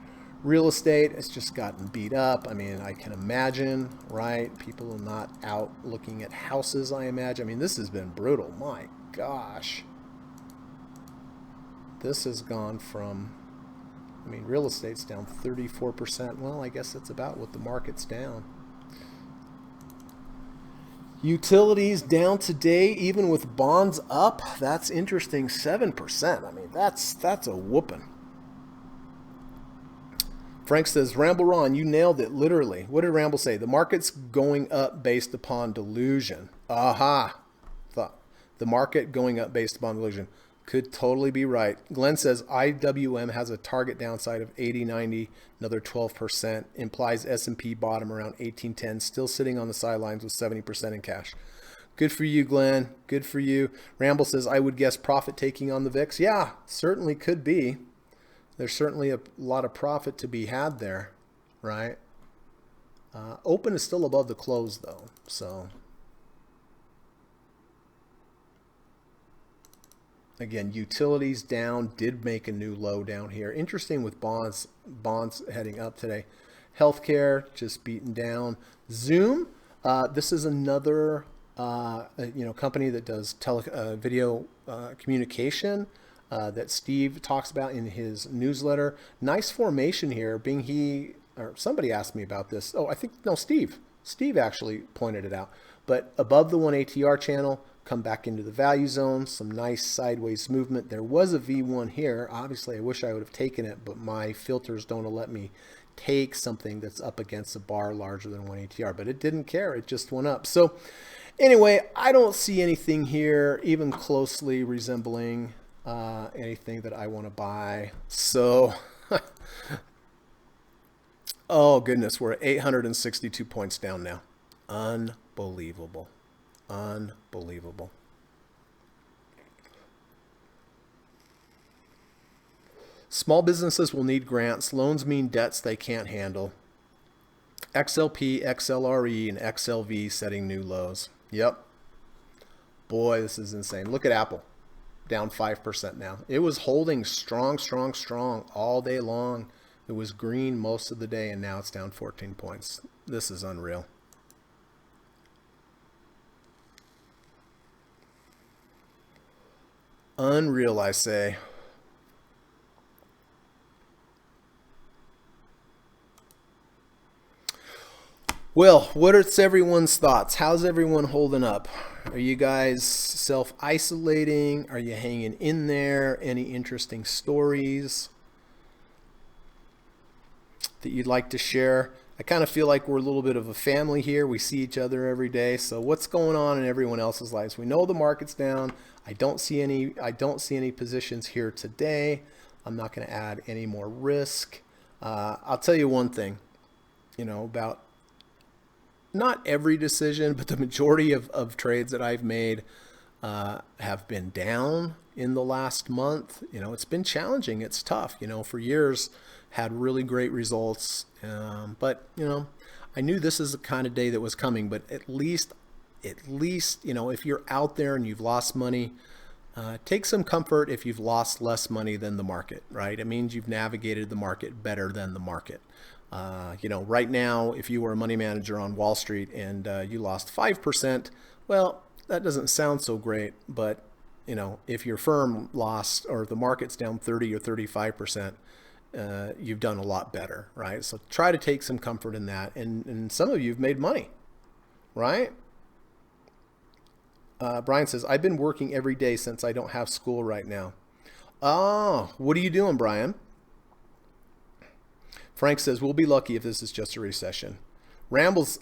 Real estate has just gotten beat up. I mean, I can imagine, right? People are not out looking at houses, I imagine. I mean, this has been brutal. My gosh. This has gone from, real estate's down 34%. Well, I guess that's about what the market's down. Utilities down today, even with bonds up. That's interesting, 7%. That's a whooping. Frank says, Ramble Ron, you nailed it, literally. What did Ramble say? The market's going up based upon delusion. Aha. The market going up based upon delusion. Could totally be right. Glenn says IWM has a target downside of 80, 90, another 12%. Implies S&P bottom around 1810, still sitting on the sidelines with 70% in cash. Good for you, Glenn. Good for you. Ramble says, I would guess profit taking on the VIX. Yeah, certainly could be. There's certainly a lot of profit to be had there, right? Open is still above the close, though. So, again, utilities down, did make a new low down here. Interesting with bonds heading up today. Healthcare just beaten down. Zoom, this is another company that does video communication that Steve talks about in his newsletter. Nice formation here, or somebody asked me about this. Oh, Steve. Steve actually pointed it out. But above the 1 ATR channel, come back into the value zone, some nice sideways movement. There was a V1 here. Obviously, I wish I would have taken it, but my filters don't let me take something that's up against a bar larger than 1 ATR, but it didn't care. It just went up. So anyway, I don't see anything here even closely resembling anything that I want to buy. So, oh goodness, we're at 862 points down now. Unbelievable. Unbelievable. Small businesses will need grants. Loans mean debts they can't handle. XLP, XLRE, and XLV setting new lows. Yep. Boy, this is insane. Look at Apple. Down 5% now. It was holding strong all day long. It was green most of the day, and now it's down 14 points. This is unreal. Unreal, I say. Well, what are everyone's thoughts? How's everyone holding up? Are you guys self-isolating? Are you hanging in there? Any interesting stories that you'd like to share? I kind of feel like we're a little bit of a family here. We see each other every day. So what's going on in everyone else's lives? We know the market's down. I don't see any positions here today. I'm not going to add any more risk. I'll tell you one thing, about not every decision, but the majority of trades that I've made have been down in the last month. It's been challenging. It's tough. For years, had really great results. But I knew this is the kind of day that was coming. But at least, if you're out there and you've lost money, take some comfort if you've lost less money than the market, right? It means you've navigated the market better than the market. Right now, if you were a money manager on Wall Street and you lost 5%, well, that doesn't sound so great. But, if your firm lost or the market's down 30 or 35%, you've done a lot better, right? So try to take some comfort in that. And some of you have made money, right? Brian says, I've been working every day since I don't have school right now. Oh, what are you doing, Brian? Frank says, we'll be lucky if this is just a recession. Ron's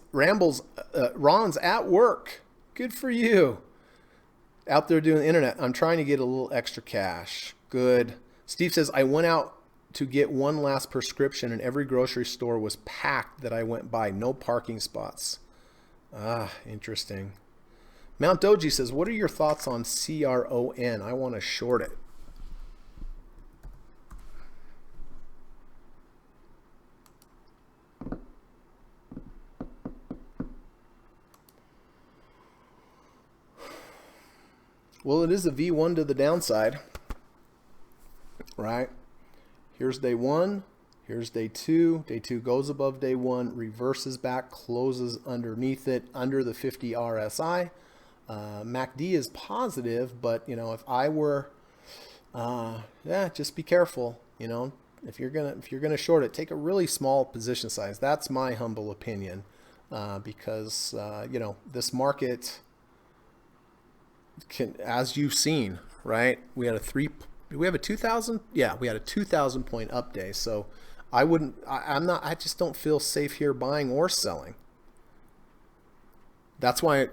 at work. Good for you. Out there doing the internet. I'm trying to get a little extra cash. Good. Steve says, I went out to get one last prescription and every grocery store was packed that I went by. No parking spots. Interesting. Mount Doji says, what are your thoughts on CRON? I want to short it. Well, it is a V1 to the downside, right? Here's day one. Here's day two. Day two goes above day one, reverses back, closes underneath it, under the 50 RSI. MACD is positive, but if I were, just be careful. If you're gonna short it, take a really small position size. That's my humble opinion, because this market can, as you've seen, right? We have a 2,000 point up day. So I just don't feel safe here buying or selling. That's why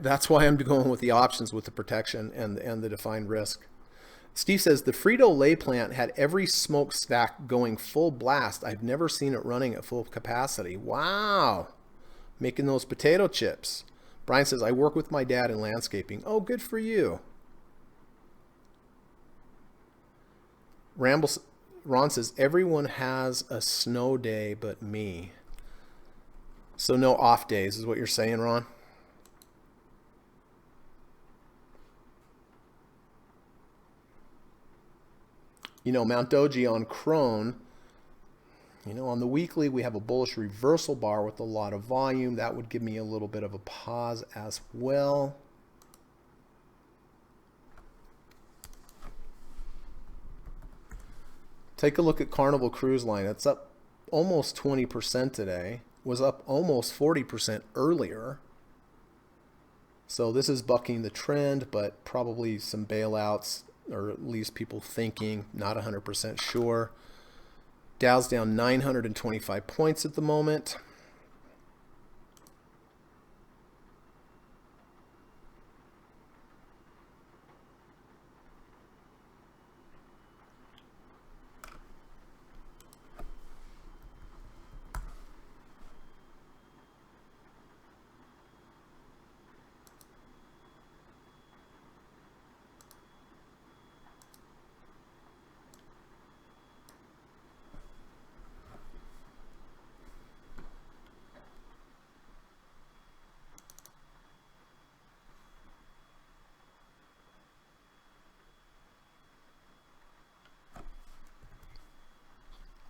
I'm going with the options with the protection and the defined risk. Steve says the Frito-Lay plant had every smokestack going full blast. I've never seen it running at full capacity. Wow. Making those potato chips. Brian says, I work with my dad in landscaping. Oh, good for you. Ron says, everyone has a snow day but me. So no off days is what you're saying, Ron? You know, Mount Doji on Crone, you know, on the weekly we have a bullish reversal bar with a lot of volume. That would give me a little bit of a pause as well. Take a look at Carnival Cruise Line. It's up almost 20% today. Was up almost 40% earlier. So this is bucking the trend, but probably some bailouts, or at least people thinking, not 100% sure. Dow's down 925 points at the moment.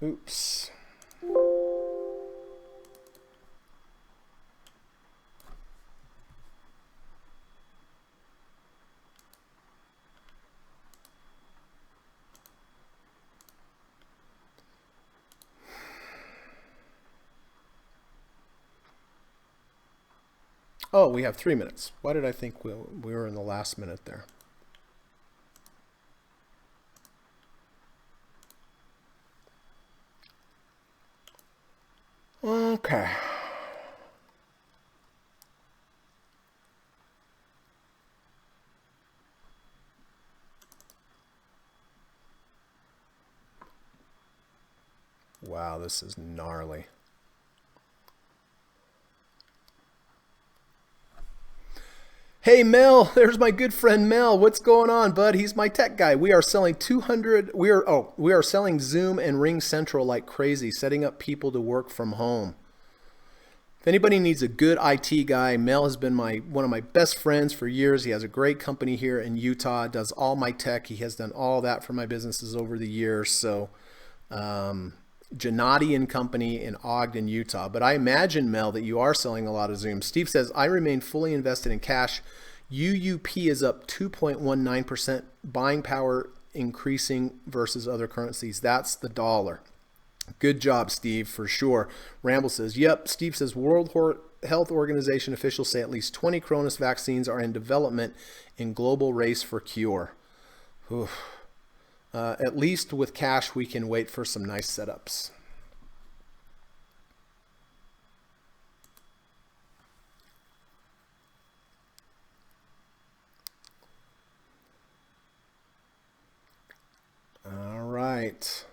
Oops. Oh, we have 3 minutes. Why did I think we were in the last minute there? Okay. Wow, this is gnarly. Hey Mel, there's my good friend Mel. What's going on, bud? He's my tech guy. We are selling 200. We are selling Zoom and Ring Central like crazy, setting up people to work from home. If anybody needs a good IT guy, Mel has been one of my best friends for years. He has a great company here in Utah, does all my tech. He has done all that for my businesses over the years. So, Gennady and Company in Ogden, Utah. But I imagine, Mel, that you are selling a lot of Zoom. Steve says, I remain fully invested in cash. UUP is up 2.19%. Buying power increasing versus other currencies. That's the dollar. Good job, Steve, for sure. Ramble says, yep. Steve says, World Health Organization officials say at least 20 Cronus vaccines are in development in global race for cure. At least with cash, we can wait for some nice setups. All right.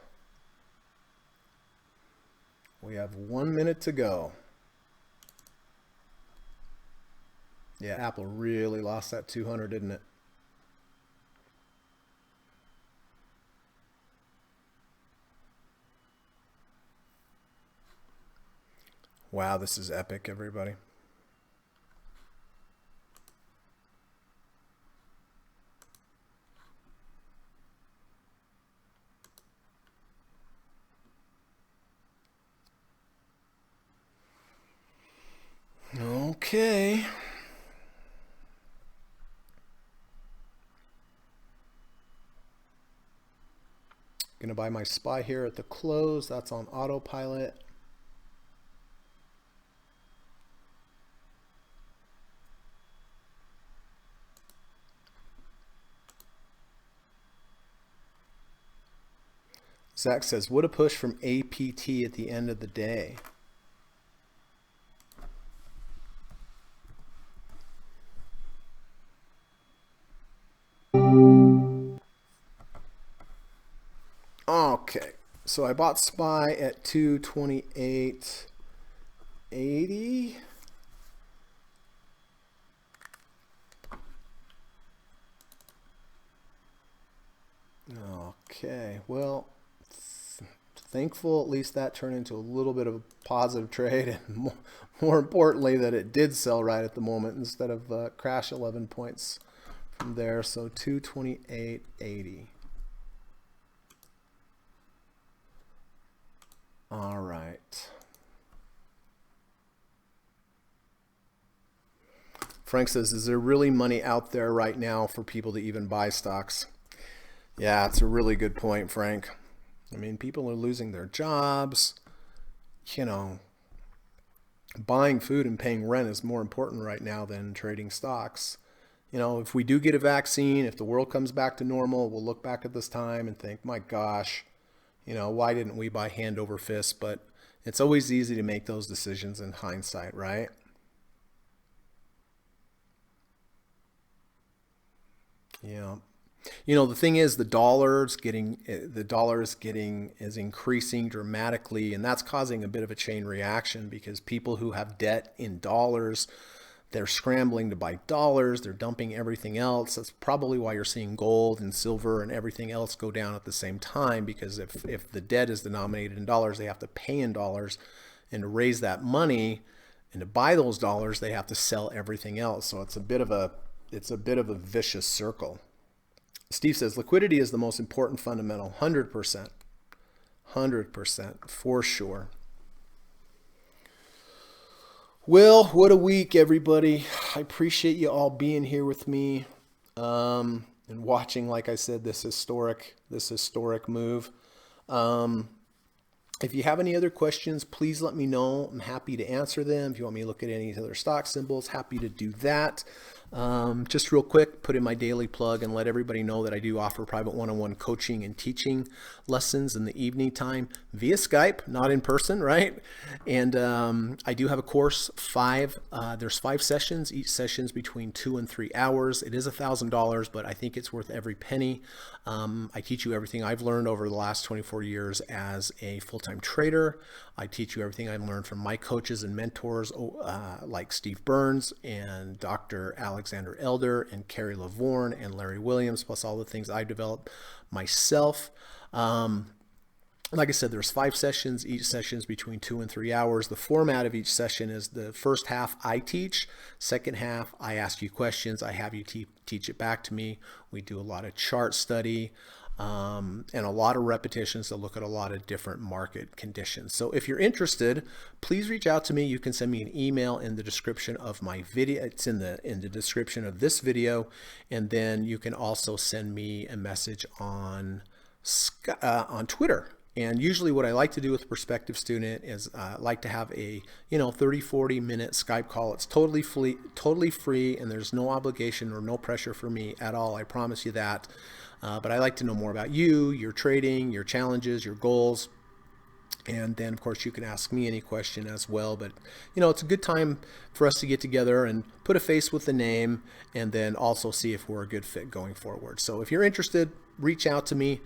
We have 1 minute to go. Yeah, Apple really lost that 200, didn't it? Wow, this is epic, everybody. Okay. Gonna buy my SPY here at the close. That's on autopilot. Zach says, what a push from APT at the end of the day. Okay, so I bought SPY at 228.80. Well, thankful at least that turned into a little bit of a positive trade, and more importantly that it did sell right at the moment instead of crash 11 points from there. So 228.80. All right. Frank says, is there really money out there right now for people to even buy stocks? Yeah, it's a really good point, Frank. I mean, people are losing their jobs. You know, buying food and paying rent is more important right now than trading stocks. You know, if we do get a vaccine, if the world comes back to normal, we'll look back at this time and think, my gosh, you know, why didn't we buy hand over fist? But it's always easy to make those decisions in hindsight, right? Yeah. You know, the thing is the dollar is increasing dramatically, and that's causing a bit of a chain reaction because people who have debt in dollars, they're scrambling to buy dollars, they're dumping everything else. That's probably why you're seeing gold and silver and everything else go down at the same time, because if the debt is denominated in dollars, they have to pay in dollars, and to raise that money and to buy those dollars, they have to sell everything else. So it's a bit of a vicious circle. Steve says liquidity is the most important fundamental. 100%. 100% for sure. Well, what a week, everybody. I appreciate you all being here with me and watching, like I said, this historic move. If you have any other questions, please let me know. I'm happy to answer them. If you want me to look at any other stock symbols, happy to do that. Just real quick, put in my daily plug and let everybody know that I do offer private one-on-one coaching and teaching lessons in the evening time via Skype, not in person, right? And I do have a course, there's 5 sessions. Each session's between 2 and 3 hours. It is $1,000, but I think it's worth every penny. I teach you everything I've learned over the last 24 years as a full-time trader. I teach you everything I learned from my coaches and mentors like Steve Burns and Dr. Alexander Elder and Carrie Lavorne and Larry Williams, plus all the things I developed myself. Like I said, there's 5 sessions. Each session is between 2 and 3 hours. The format of each session is the first half I teach, second half I ask you questions. I have you teach it back to me. We do a lot of chart study and a lot of repetitions to look at a lot of different market conditions. So if you're interested, please reach out to me. You can send me an email in the description of my video. It's in the description of this video, and then you can also send me a message on Twitter. And usually what I like to do with a prospective student is I like to have a 30-40 minute Skype call. It's totally free, and there's no obligation or no pressure for me at all. I promise you that. But I like to know more about you, your trading, your challenges, your goals. And then, of course, you can ask me any question as well. But, it's a good time for us to get together and put a face with the name, and then also see if we're a good fit going forward. So if you're interested, reach out to me.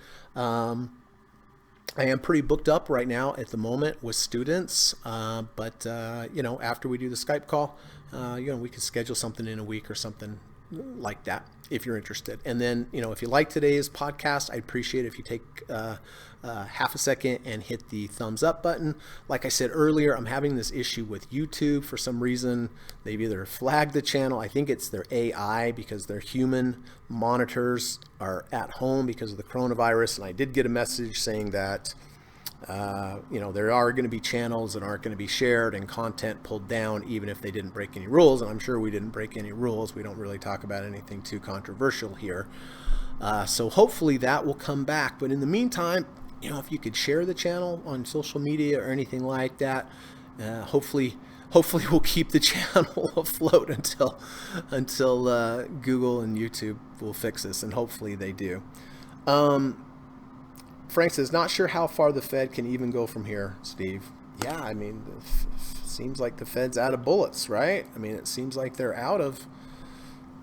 I am pretty booked up right now at the moment with students. But after we do the Skype call, we can schedule something in a week or something like that if you're interested. And then, if you like today's podcast, I'd appreciate it if you take half a second and hit the thumbs up button. Like I said earlier, I'm having this issue with YouTube. For some reason, they've either flagged the channel. I think it's their AI, because their human monitors are at home because of the coronavirus. And I did get a message saying that there are going to be channels that aren't going to be shared and content pulled down, even if they didn't break any rules. And I'm sure we didn't break any rules. We don't really talk about anything too controversial here. So hopefully that will come back. But in the meantime, if you could share the channel on social media or anything like that, hopefully we'll keep the channel afloat until Google and YouTube will fix this, and hopefully they do. Frank says, not sure how far the Fed can even go from here, Steve. Yeah, I mean, seems like the Fed's out of bullets, right? I mean, it seems like they're out of,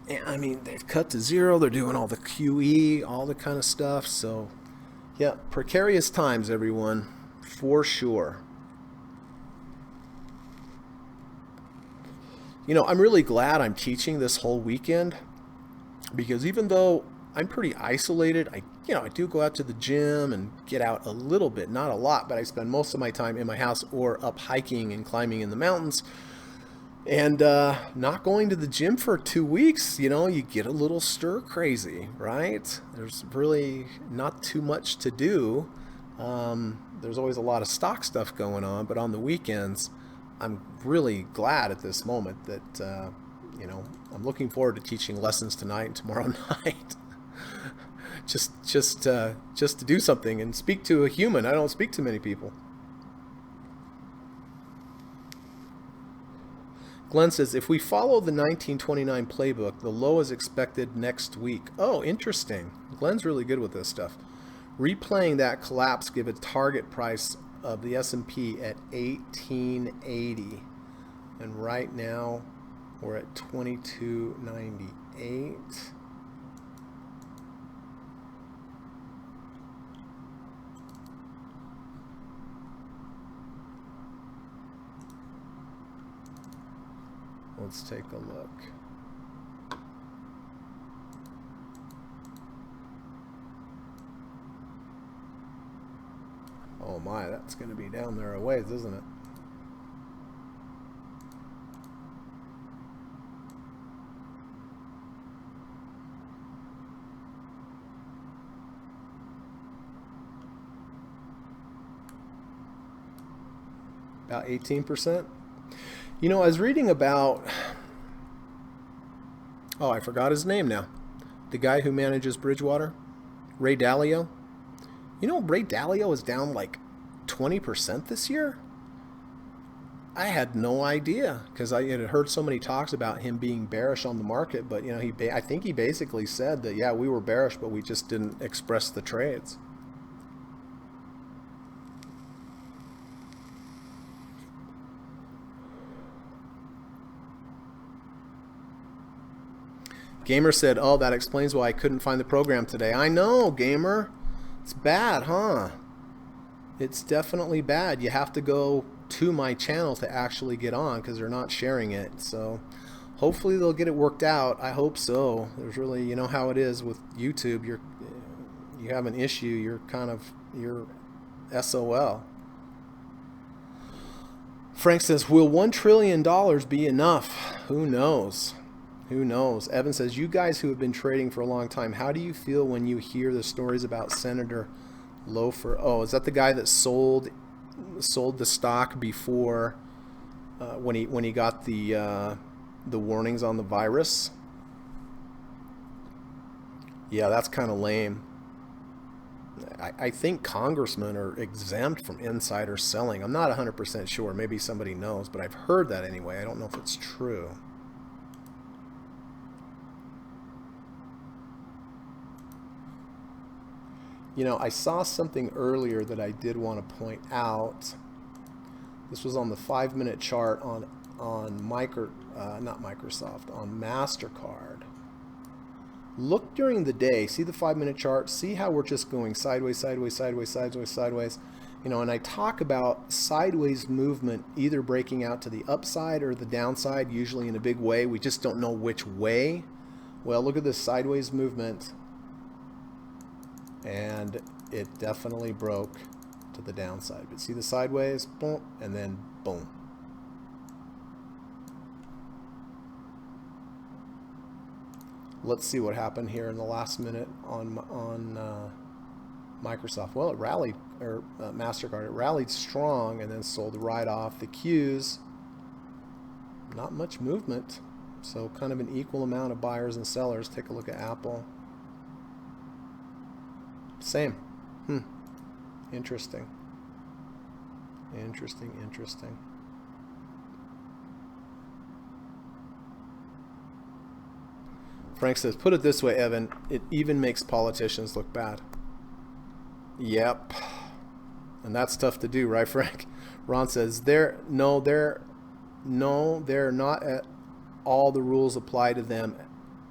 they've cut to zero. They're doing all the QE, all the kind of stuff. So, yeah, precarious times, everyone, for sure. I'm really glad I'm teaching this whole weekend, because even though I'm pretty isolated. I do go out to the gym and get out a little bit, not a lot, but I spend most of my time in my house or up hiking and climbing in the mountains. And not going to the gym for 2 weeks, you get a little stir crazy, right? There's really not too much to do. There's always a lot of stock stuff going on, but on the weekends, I'm really glad at this moment that, I'm looking forward to teaching lessons tonight and tomorrow night. just to do something and speak to a human. I don't speak to many people. Glenn says, if we follow the 1929 playbook, the low is expected next week. Oh, interesting. Glenn's really good with this stuff. Replaying that collapse give a target price of the S&P at 1880. And right now we're at 2298. Let's take a look. Oh my, that's going to be down there a ways, isn't it? About 18%. I was reading about, I forgot his name now. The guy who manages Bridgewater, Ray Dalio. Ray Dalio is down like 20% this year? I had no idea because I had heard so many talks about him being bearish on the market, but I think he basically said that, yeah, we were bearish, but we just didn't express the trades. Gamer said, oh, that explains why I couldn't find the program today. I know, Gamer. It's bad, huh? It's definitely bad. You have to go to my channel to actually get on because they're not sharing it. So hopefully they'll get it worked out. I hope so. There's really, you know how it is with YouTube. You have an issue, you're SOL. Frank says, will $1 trillion be enough? Who knows? Who knows? Evan says, you guys who have been trading for a long time, how do you feel when you hear the stories about Senator Loeffler? Oh, is that the guy that sold the stock before when he got the warnings on the virus? Yeah, that's kind of lame. I think congressmen are exempt from insider selling. I'm not 100% sure. Maybe somebody knows, but I've heard that anyway. I don't know if it's true. I saw something earlier that I did want to point out. This was on the 5-minute chart on MasterCard. Look during the day, see the 5-minute chart, see how we're just going sideways, sideways, sideways, sideways, sideways. And I talk about sideways movement either breaking out to the upside or the downside, usually in a big way. We just don't know which way. Well, look at this sideways movement. And it definitely broke to the downside. But see the sideways, boom, and then boom. Let's see what happened here in the last minute on Microsoft. Well, it rallied, or MasterCard, it rallied strong and then sold right off. The Qs, not much movement. So kind of an equal amount of buyers and sellers. Take a look at Apple. Same. Interesting. Interesting. Frank says, put it this way, Evan, it even makes politicians look bad. Yep. And that's tough to do, right, Frank? Ron says, they're not at all the rules apply to them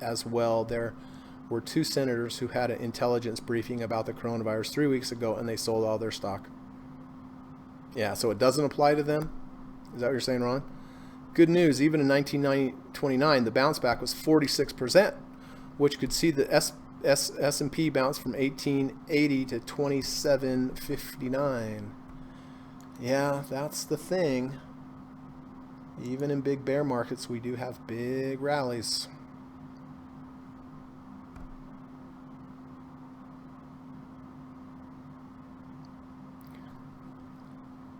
as well. There were 2 senators who had an intelligence briefing about the coronavirus 3 weeks ago, and they sold all their stock. Yeah, so it doesn't apply to them? Is that what you're saying, Ron? Good news, even in 1929, the bounce back was 46%, which could see the S&P bounced from 1880 to 2759. Yeah, that's the thing. Even in big bear markets, we do have big rallies.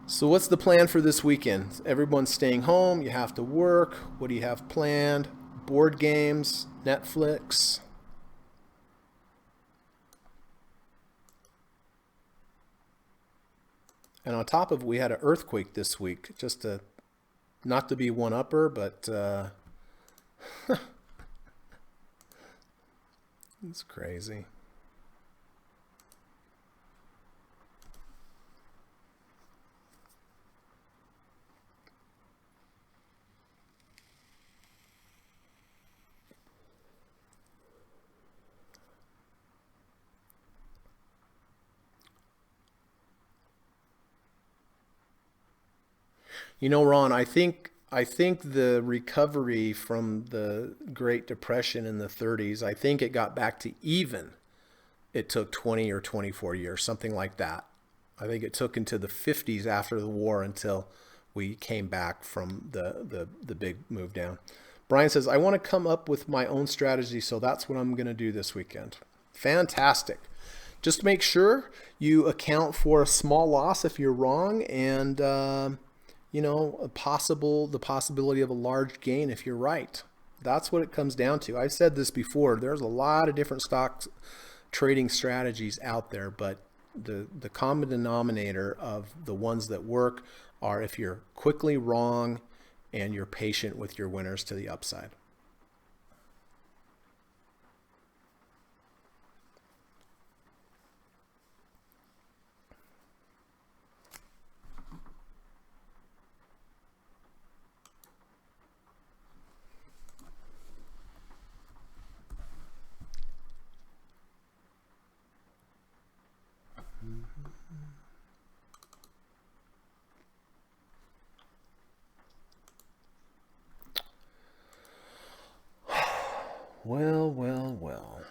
So what's the plan for this weekend? Everyone's staying home. You have to work. What do you have planned? Board games, Netflix. And on top of it, we had an earthquake this week. Just to, not to be one-upper, but it's crazy. You know, Ron, I think the recovery from the Great Depression in the 30s, I think it got back to even. It took 20 or 24 years, something like that. I think it took into the 50s after the war until we came back from the big move down. Brian says, I want to come up with my own strategy, so that's what I'm going to do this weekend. Fantastic. Just make sure you account for a small loss if you're wrong, and you know, the possibility of a large gain if you're right. That's what it comes down to. I've said this before. There's a lot of different stocks trading strategies out there, but the common denominator of the ones that work are if you're quickly wrong and you're patient with your winners to the upside. Well, well, well.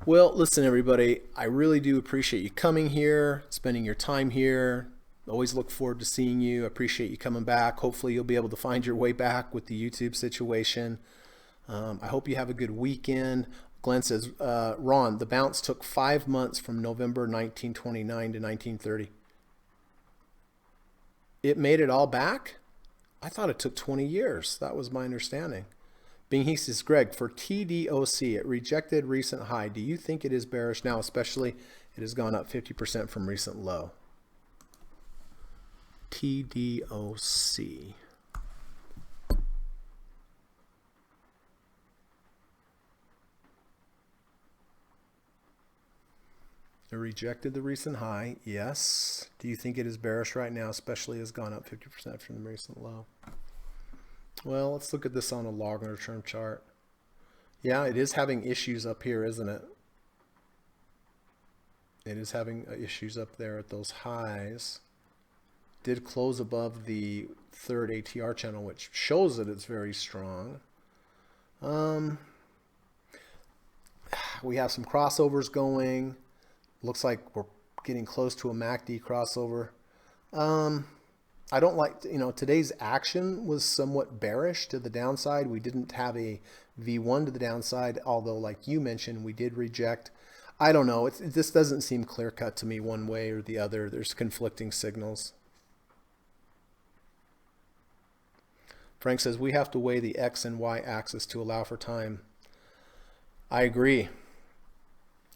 Well, listen, everybody, I really do appreciate you coming here, spending your time here. Always look forward to seeing you. Appreciate you coming back. Hopefully, you'll be able to find your way back with the YouTube situation. I hope you have a good weekend. Glenn says, Ron, the bounce took 5 months from November 1929 to 1930. It made it all back? I thought it took 20 years. That was my understanding. Bing He says, Greg, for TDOC, it rejected recent high. Do you think it is bearish now, especially it has gone up 50% from recent low? TDOC. It rejected the recent high, yes. Do you think it is bearish right now, especially has gone up 50% from the recent low? Well, let's look at this on a longer term chart. Yeah, it is having issues up here, isn't it? It is having issues up there at those highs. Did close above the third ATR channel, which shows that it's very strong. We have some crossovers going. Looks like we're getting close to a MACD crossover. I don't like, today's action was somewhat bearish to the downside. We didn't have a V1 to the downside, although like you mentioned, we did reject. I don't know. This doesn't seem clear cut to me one way or the other. There's conflicting signals. Frank says, we have to weigh the X and Y axis to allow for time. I agree.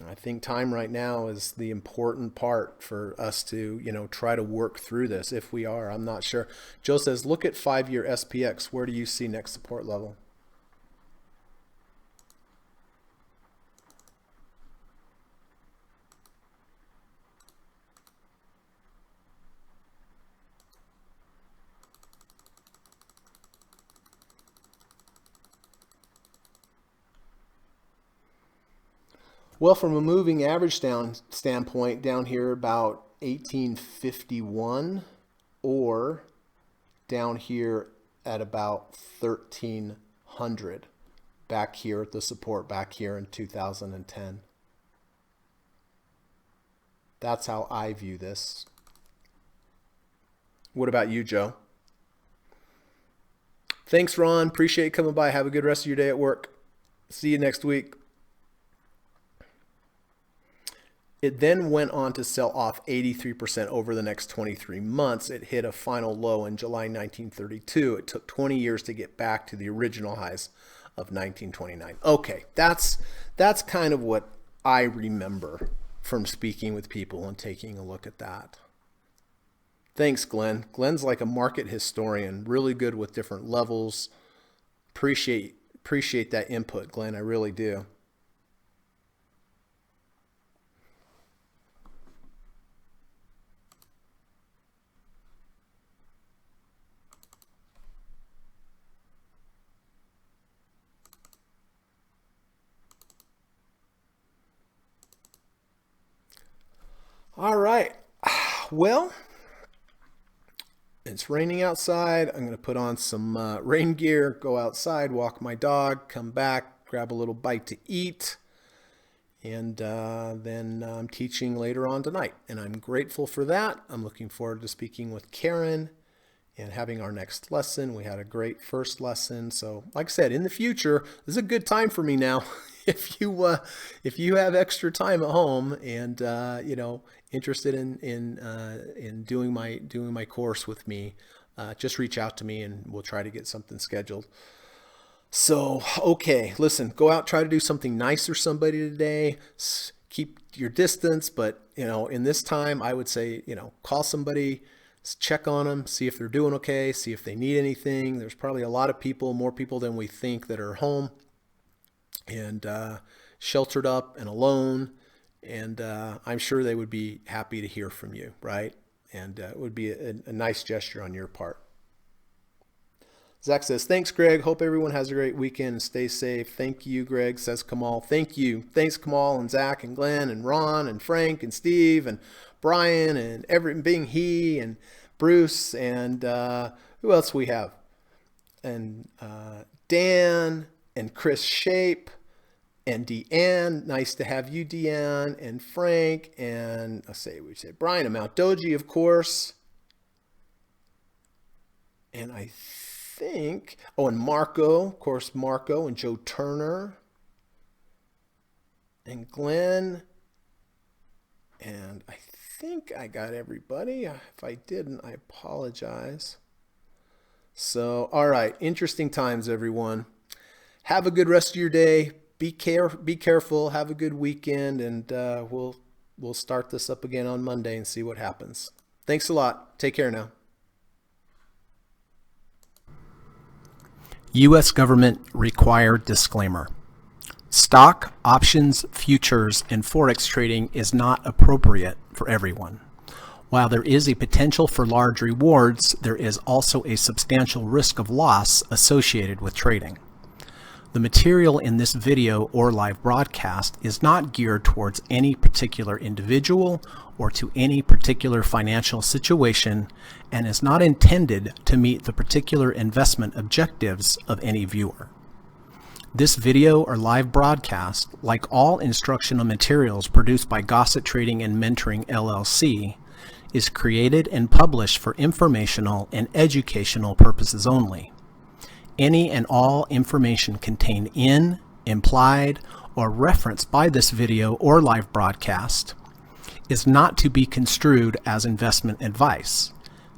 I think time right now is the important part for us to, try to work through this. If we are, I'm not sure. Joe says, look at 5-year SPX. Where do you see next support level? Well, from a moving average standpoint, down here about 1851, or down here at about 1300, back here at the support back here in 2010. That's how I view this. What about you, Joe? Thanks, Ron. Appreciate you coming by. Have a good rest of your day at work. See you next week. It then went on to sell off 83% over the next 23 months. It hit a final low in July 1932. It took 20 years to get back to the original highs of 1929. Okay, that's kind of what I remember from speaking with people and taking a look at that. Thanks, Glenn. Glenn's like a market historian, really good with different levels. Appreciate that input, Glenn. I really do. All right. Well, it's raining outside. I'm going to put on some rain gear, go outside, walk my dog, come back, grab a little bite to eat, and then I'm teaching later on tonight. And I'm grateful for that. I'm looking forward to speaking with Karen and having our next lesson. We had a great first lesson. So like I said, in the future, this is a good time for me now. If you have extra time at home and interested in doing my course with me, just reach out to me and we'll try to get something scheduled. So, okay, listen, go out, try to do something nice for somebody today. Keep your distance, but in this time, I would say, call somebody, check on them, see if they're doing okay, see if they need anything. There's probably a lot of people, more people than we think, that are home and sheltered up and alone, and I'm sure they would be happy to hear from you, right? And it would be a nice gesture on your part. Zach says, thanks, Greg. Hope everyone has a great weekend and stay safe. Thank you, Greg, says Kamal. Thank you. Thanks, Kamal and Zach and Glenn and Ron and Frank and Steve and Brian and being he and Bruce and who else we have? And Dan and Chris Shape and Deanne. Nice to have you, Deanne, and Frank, and we say Brian and Mount Doji, of course. And I think, and Marco, of course, Marco and Joe Turner and Glenn. And I think I got everybody. If I didn't, I apologize. So, all right, interesting times, everyone. Have a good rest of your day. Be careful. Have a good weekend, and we'll start this up again on Monday and see what happens. Thanks a lot. Take care now. U.S. government required disclaimer. Stock, options, futures, and forex trading is not appropriate for everyone. While there is a potential for large rewards, there is also a substantial risk of loss associated with trading. The material in this video or live broadcast is not geared towards any particular individual or to any particular financial situation and is not intended to meet the particular investment objectives of any viewer. This video or live broadcast, like all instructional materials produced by Gossett Trading and Mentoring LLC, is created and published for informational and educational purposes only. Any and all information contained in, implied, or referenced by this video or live broadcast is not to be construed as investment advice,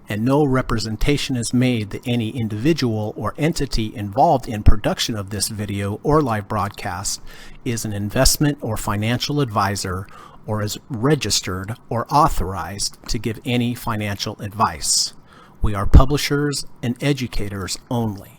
and no representation is made that any individual or entity involved in production of this video or live broadcast is an investment or financial advisor or is registered or authorized to give any financial advice. We are publishers and educators only.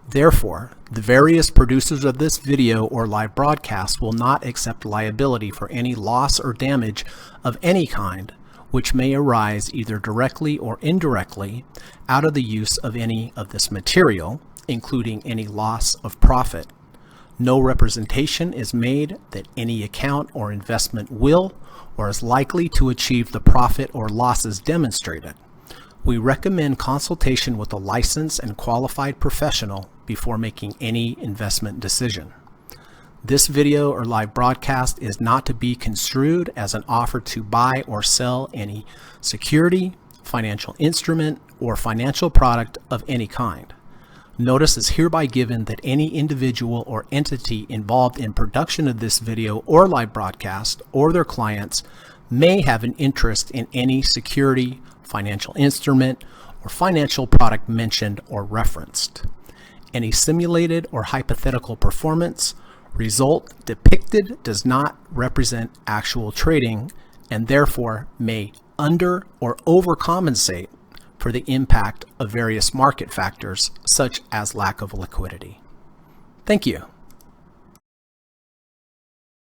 Therefore, the various producers of this video or live broadcast will not accept liability for any loss or damage of any kind which may arise either directly or indirectly out of the use of any of this material, including any loss of profit, No representation is made that any account or investment will or is likely to achieve the profit or losses demonstrated. We recommend consultation with a licensed and qualified professional before making any investment decision. This video or live broadcast is not to be construed as an offer to buy or sell any security, financial instrument, or financial product of any kind. Notice is hereby given that any individual or entity involved in production of this video or live broadcast or their clients may have an interest in any security, financial instrument, or financial product mentioned or referenced. Any simulated or hypothetical performance result depicted does not represent actual trading and therefore may under or overcompensate for the impact of various market factors such as lack of liquidity. Thank you.